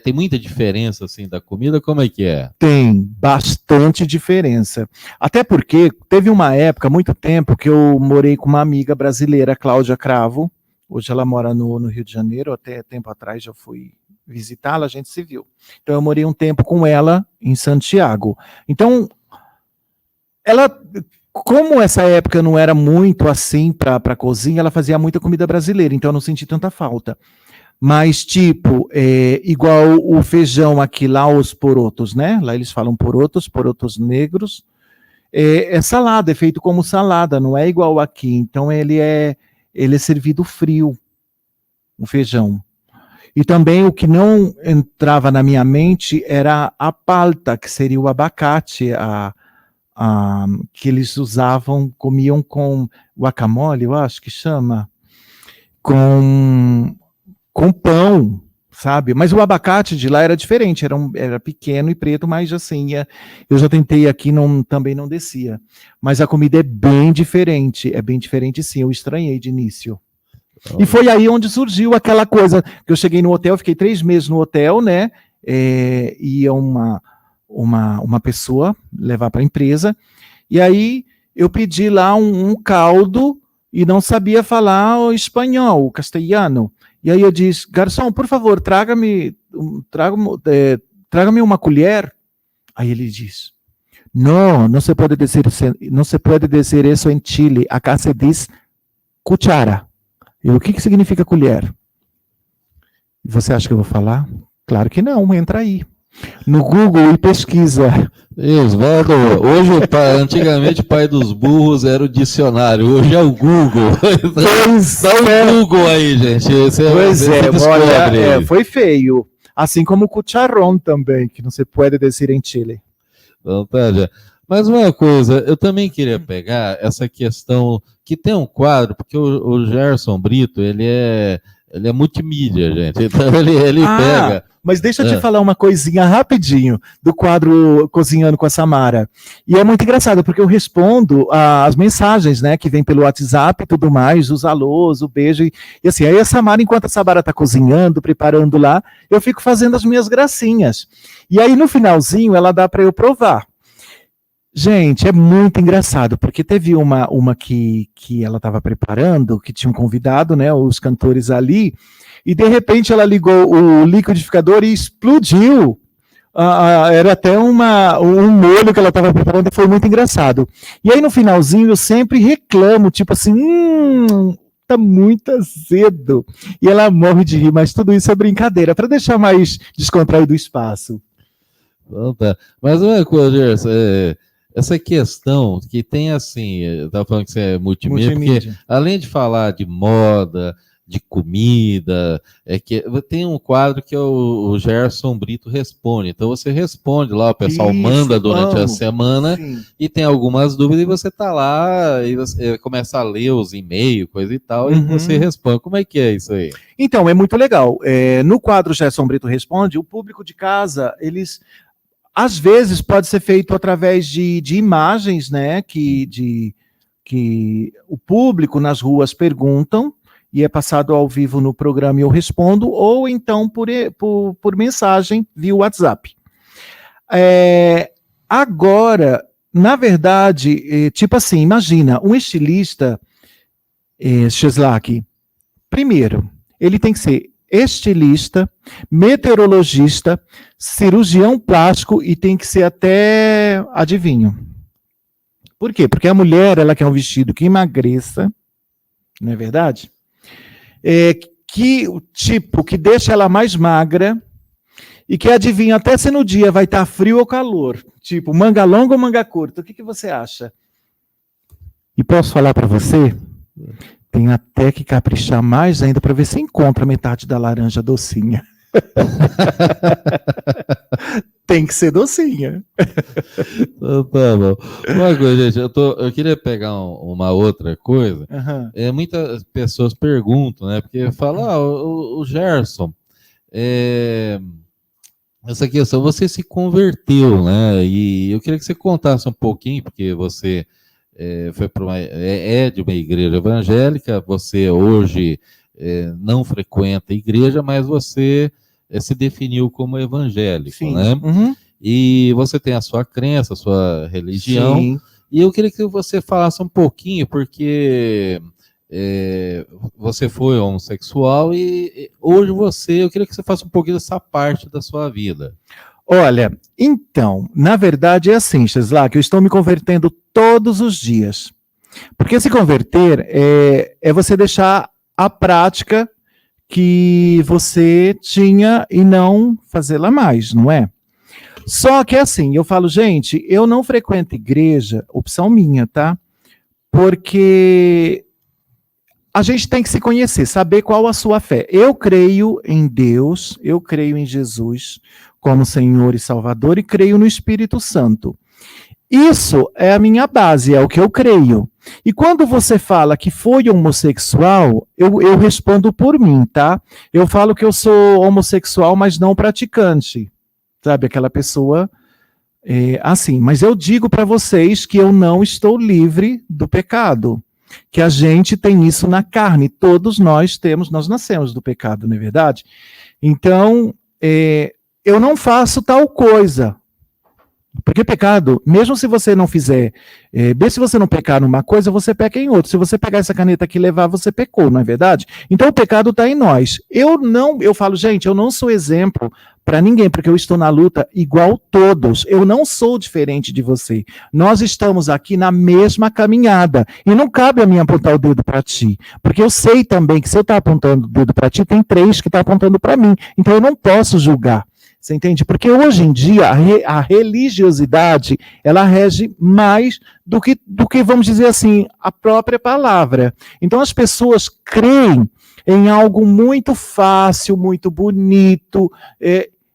Tem muita diferença, assim, da comida? Como é que é? Tem bastante diferença. Até porque teve uma época, muito tempo, que eu morei com uma amiga brasileira, Cláudia Cravo, hoje ela mora no Rio de Janeiro, até tempo atrás já fui visitá-la, a gente se viu. Então eu morei um tempo com ela em Santiago. Então, ela, como essa época não era muito assim para cozinha, ela fazia muita comida brasileira, então eu não senti tanta falta. Mas tipo, igual o feijão aqui lá, os porotos, né? Lá eles falam porotos negros. É salada, é feito como salada, não é igual aqui. Então ele é servido frio, o feijão. E também o que não entrava na minha mente era a palta, que seria o abacate, que eles usavam, comiam com guacamole, eu acho que chama, com pão, sabe? Mas o abacate de lá era diferente, era pequeno e preto, mas assim, eu já tentei aqui, também não descia. Mas a comida é bem diferente sim, eu estranhei de início. E foi aí onde surgiu aquela coisa, que eu cheguei no hotel, fiquei 3 meses no hotel, né, ia uma pessoa levar para a empresa, e aí eu pedi lá um caldo, e não sabia falar o espanhol, o castelhano, e aí eu disse, garçom, por favor, traga-me uma colher. Aí ele diz, não se pode dizer isso em Chile, acá se diz cuchara. E o que significa colher? Você acha que eu vou falar? Claro que não, entra aí. No Google e pesquisa. Osvaldo, hoje antigamente o pai dos burros era o dicionário, hoje é o Google. Dá um Google aí, gente. Olha, foi feio. Assim como o cucharrón também, que não se pode dizer em Chile. Então, tá, já. Mas uma coisa, eu também queria pegar essa questão, que tem um quadro, porque o Gerson Brito, ele ele é multimídia, gente. Então ele pega. Mas deixa eu te falar uma coisinha rapidinho do quadro Cozinhando com a Samara. E é muito engraçado, porque eu respondo as mensagens, né, que vem pelo WhatsApp e tudo mais, os alôs, o beijo. E assim, aí a Samara, enquanto a Samara tá cozinhando, preparando lá, eu fico fazendo as minhas gracinhas. E aí no finalzinho ela dá para eu provar. Gente, é muito engraçado, porque teve uma que ela estava preparando, que tinha um convidado, né, os cantores ali, e de repente ela ligou o liquidificador e explodiu. Era até um molho que ela estava preparando, foi muito engraçado. E aí no finalzinho eu sempre reclamo, tipo assim, tá muito azedo. E ela morre de rir, mas tudo isso é brincadeira, para deixar mais descontraído o espaço. Então, tá. Mas uma coisa, Gerson, essa questão que tem assim, eu estava falando que você é multimídia, porque além de falar de moda, de comida, que tem um quadro que é o Gerson Brito Responde. Então você responde lá, o pessoal manda durante a semana, sim, e tem algumas dúvidas, e você tá lá, e você começa a ler os e-mails, coisa e tal, e você responde. Como é que é isso aí? Então, é muito legal. No quadro Gerson Brito Responde, o público de casa, eles... Às vezes pode ser feito através de imagens, né, que o público nas ruas perguntam, e é passado ao vivo no programa e eu respondo, ou então por mensagem via WhatsApp. Agora, na verdade, tipo assim, imagina, um estilista, Cheslak, primeiro, ele tem que ser estilista, meteorologista, cirurgião plástico e tem que ser até adivinho. Por quê? Porque a mulher, ela quer um vestido que emagreça, não é verdade? Que deixa ela mais magra e que adivinha até se no dia vai estar frio ou calor. Tipo, manga longa ou manga curta. O que você acha? E posso falar para você? Tem até que caprichar mais ainda para ver se encontra metade da laranja docinha. Tem que ser docinha. Tá bom. Uma coisa, gente, eu queria pegar uma outra coisa. Muitas pessoas perguntam, né? Porque falam, o Gerson, essa questão, você se converteu, né? E eu queria que você contasse um pouquinho, porque você foi de uma igreja evangélica, você hoje não frequenta a igreja, mas você se definiu como evangélico, sim, né? E você tem a sua crença, a sua religião, sim, e eu queria que você falasse um pouquinho, porque você foi homossexual e hoje eu queria que você faça um pouquinho dessa parte da sua vida. Olha, então, na verdade é assim, Cheslak, eu estou me convertendo todos os dias. Porque se converter é você deixar a prática que você tinha e não fazê-la mais, não é? Só que assim, eu falo, gente, eu não frequento igreja, opção minha, tá? Porque a gente tem que se conhecer, saber qual a sua fé. Eu creio em Deus, eu creio em Jesus como Senhor e Salvador e creio no Espírito Santo. Isso é a minha base, é o que eu creio. E quando você fala que foi homossexual, eu respondo por mim, tá? Eu falo que eu sou homossexual, mas não praticante. Sabe, aquela pessoa assim. Mas eu digo para vocês que eu não estou livre do pecado. Que a gente tem isso na carne. Todos nós temos, nós nascemos do pecado, não é verdade? Então, eu não faço tal coisa. Porque pecado, mesmo se você não fizer, mesmo se você não pecar numa coisa, você peca em outra. Se você pegar essa caneta aqui e levar, você pecou, não é verdade? Então o pecado está em nós. Eu falo, gente, eu não sou exemplo para ninguém, porque eu estou na luta igual todos. Eu não sou diferente de você. Nós estamos aqui na mesma caminhada. E não cabe a mim apontar o dedo para ti. Porque eu sei também que se eu estou apontando o dedo para ti, tem 3 que estão apontando para mim. Então eu não posso julgar. Você entende? Porque hoje em dia a religiosidade ela rege mais do que, vamos dizer assim, a própria palavra. Então as pessoas creem em algo muito fácil, muito bonito.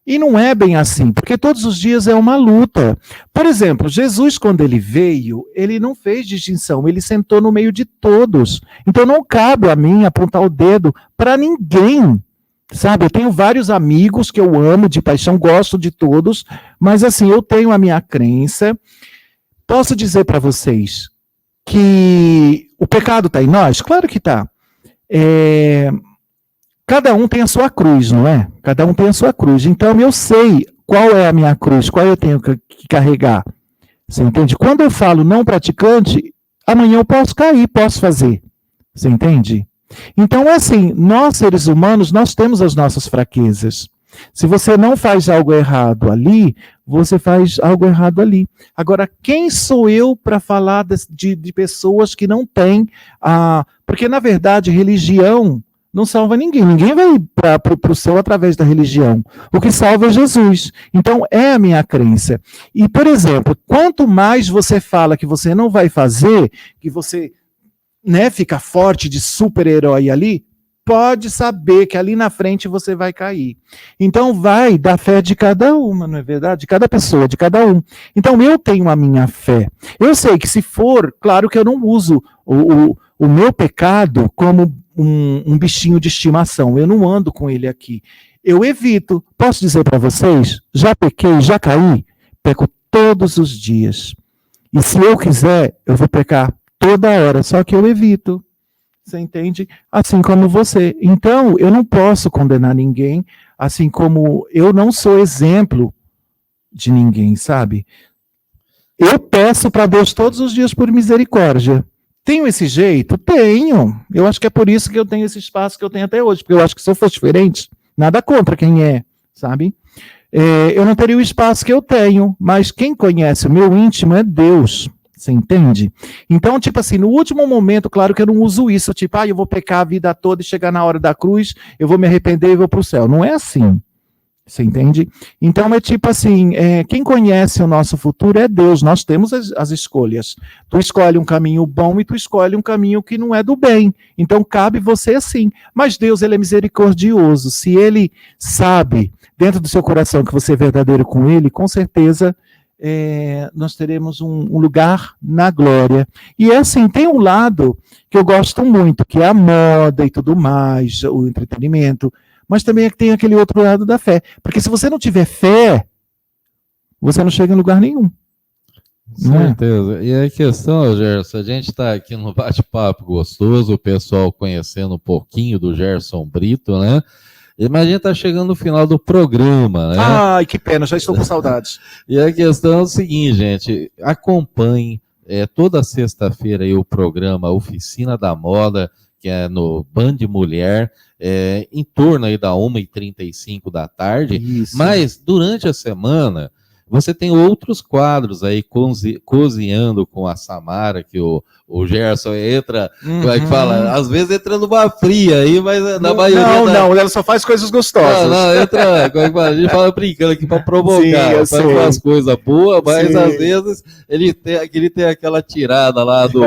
E não é bem assim, porque todos os dias é uma luta. Por exemplo, Jesus, quando ele veio, ele não fez distinção, ele sentou no meio de todos. Então não cabe a mim apontar o dedo para ninguém. Sabe, eu tenho vários amigos que eu amo de paixão, gosto de todos, mas assim, eu tenho a minha crença. Posso dizer para vocês que o pecado está em nós? Claro que está. Cada um tem a sua cruz, não é? Cada um tem a sua cruz. Então eu sei qual é a minha cruz, qual eu tenho que carregar. Você entende? Quando eu falo não praticante, amanhã eu posso cair, posso fazer. Você entende? Então é assim, nós seres humanos, nós temos as nossas fraquezas. Se você não faz algo errado ali, você faz algo errado ali. Agora, quem sou eu para falar de pessoas que não têm porque, na verdade, religião não salva ninguém. Ninguém vai para o céu através da religião. O que salva é Jesus. Então, é a minha crença. E, por exemplo, quanto mais você fala que você não vai fazer, que você fica forte de super-herói ali, pode saber que ali na frente você vai cair. Então, vai da fé de cada uma, não é verdade? De cada pessoa, de cada um. Então, eu tenho a minha fé. Eu sei que se for, claro que eu não uso o meu pecado como um bichinho de estimação. Eu não ando com ele aqui. Eu evito. Posso dizer para vocês? Já pequei, já caí? Peco todos os dias. E se eu quiser, eu vou pecar toda hora, só que eu evito. Você entende? Assim como você. Então, eu não posso condenar ninguém, assim como eu não sou exemplo de ninguém, sabe? Eu peço para Deus todos os dias por misericórdia. Tenho esse jeito? Tenho. Eu acho que é por isso que eu tenho esse espaço que eu tenho até hoje, porque eu acho que se eu fosse diferente, nada contra quem é, sabe? Eu não teria o espaço que eu tenho, mas quem conhece o meu íntimo é Deus. Você entende? Então, tipo assim, no último momento, claro que eu não uso isso, tipo, eu vou pecar a vida toda e chegar na hora da cruz, eu vou me arrepender e vou para o céu. Não é assim. Você entende? Então, é tipo assim, quem conhece o nosso futuro é Deus, nós temos as escolhas. Tu escolhe um caminho bom e tu escolhe um caminho que não é do bem. Então, cabe você assim. Mas Deus, ele é misericordioso. Se ele sabe, dentro do seu coração, que você é verdadeiro com ele, com certeza nós teremos um lugar na glória. E assim, tem um lado que eu gosto muito, que é a moda e tudo mais, o entretenimento, mas também tem aquele outro lado da fé. Porque se você não tiver fé, você não chega em lugar nenhum. Certeza. E a questão, Gerson, a gente está aqui no bate-papo gostoso, o pessoal conhecendo um pouquinho do Gerson Brito, né? Mas a gente está chegando no final do programa, né? Ai, que pena, já estou com saudades. E a questão é o seguinte, gente, acompanhe toda sexta-feira aí o programa Oficina da Moda, que é no Band Mulher, em torno aí da 1h35 da tarde. Isso. Mas durante a semana você tem outros quadros aí, cozinhando com a Samara, que o Gerson entra, como é que fala? Às vezes entra numa fria aí, mas na maioria... Não, ela só faz coisas gostosas. Não, entra, como é que fala? A gente fala brincando aqui para provocar, faz umas coisas boas, mas às vezes ele tem aquela tirada lá do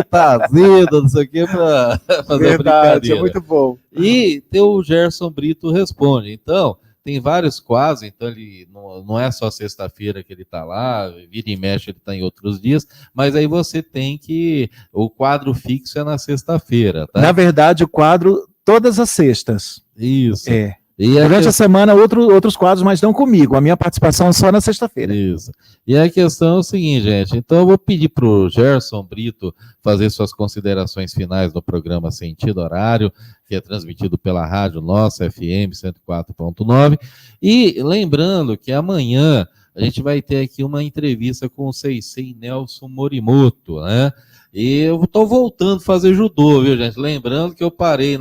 tá azedo, não sei o que, para fazer a brincadeira. É muito bom. E tem o Gerson Brito responde, então... Tem vários quadros, então ele não é só sexta-feira que ele está lá, vira e mexe, ele está em outros dias, mas aí você tem que... O quadro fixo é na sexta-feira, tá? Na verdade, o quadro todas as sextas. Isso. E durante a semana, outros quadros, mas não comigo. A minha participação é só na sexta-feira. Isso. E a questão é o seguinte, gente. Então, eu vou pedir para o Gerson Brito fazer suas considerações finais no programa Sentido Horário, que é transmitido pela Rádio Nossa FM 104.9. E lembrando que amanhã a gente vai ter aqui uma entrevista com o Seisei Nelson Morimoto, né? E eu estou voltando a fazer judô, viu, gente? Lembrando que eu parei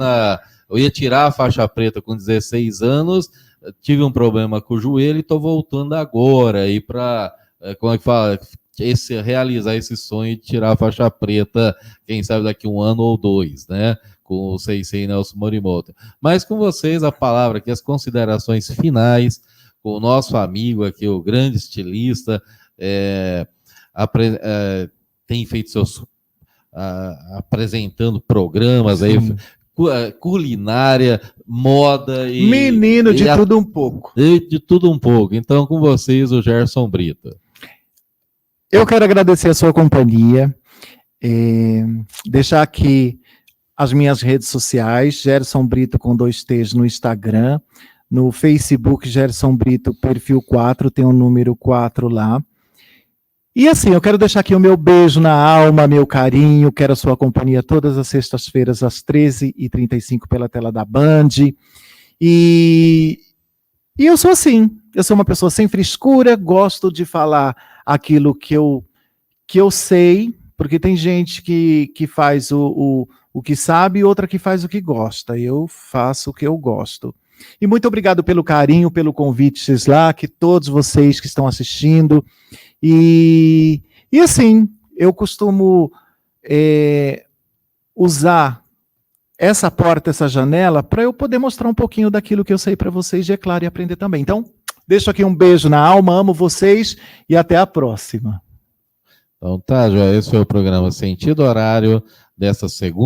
Eu ia tirar a faixa preta com 16 anos, tive um problema com o joelho e estou voltando agora aí para, como é que fala, realizar esse sonho de tirar a faixa preta, quem sabe daqui 1 ano ou 2, né? Com o Seisei Nelson Morimoto. Mas com vocês a palavra aqui, as considerações finais, com o nosso amigo aqui, o grande estilista, tem feito seus... apresentando programas aí, culinária, moda e... Menino de tudo um pouco. De tudo um pouco. Então, com vocês, o Gerson Brito. Eu quero agradecer a sua companhia, deixar aqui as minhas redes sociais, Gerson Brito com 2 T's no Instagram, no Facebook, Gerson Brito, perfil 4, tem o número 4 lá. E assim, eu quero deixar aqui o meu beijo na alma, meu carinho, quero a sua companhia todas as sextas-feiras, às 13h35, pela tela da Band. E eu sou assim, eu sou uma pessoa sem frescura, gosto de falar aquilo que eu sei, porque tem gente que faz o que sabe e outra que faz o que gosta. Eu faço o que eu gosto. E muito obrigado pelo carinho, pelo convite, Cisla, que todos vocês que estão assistindo. E assim, eu costumo usar essa porta, essa janela, para eu poder mostrar um pouquinho daquilo que eu sei para vocês, e é claro, e aprender também. Então, deixo aqui um beijo na alma, amo vocês e até a próxima. Então tá, Joia, esse foi o programa Sentido Horário dessa segunda.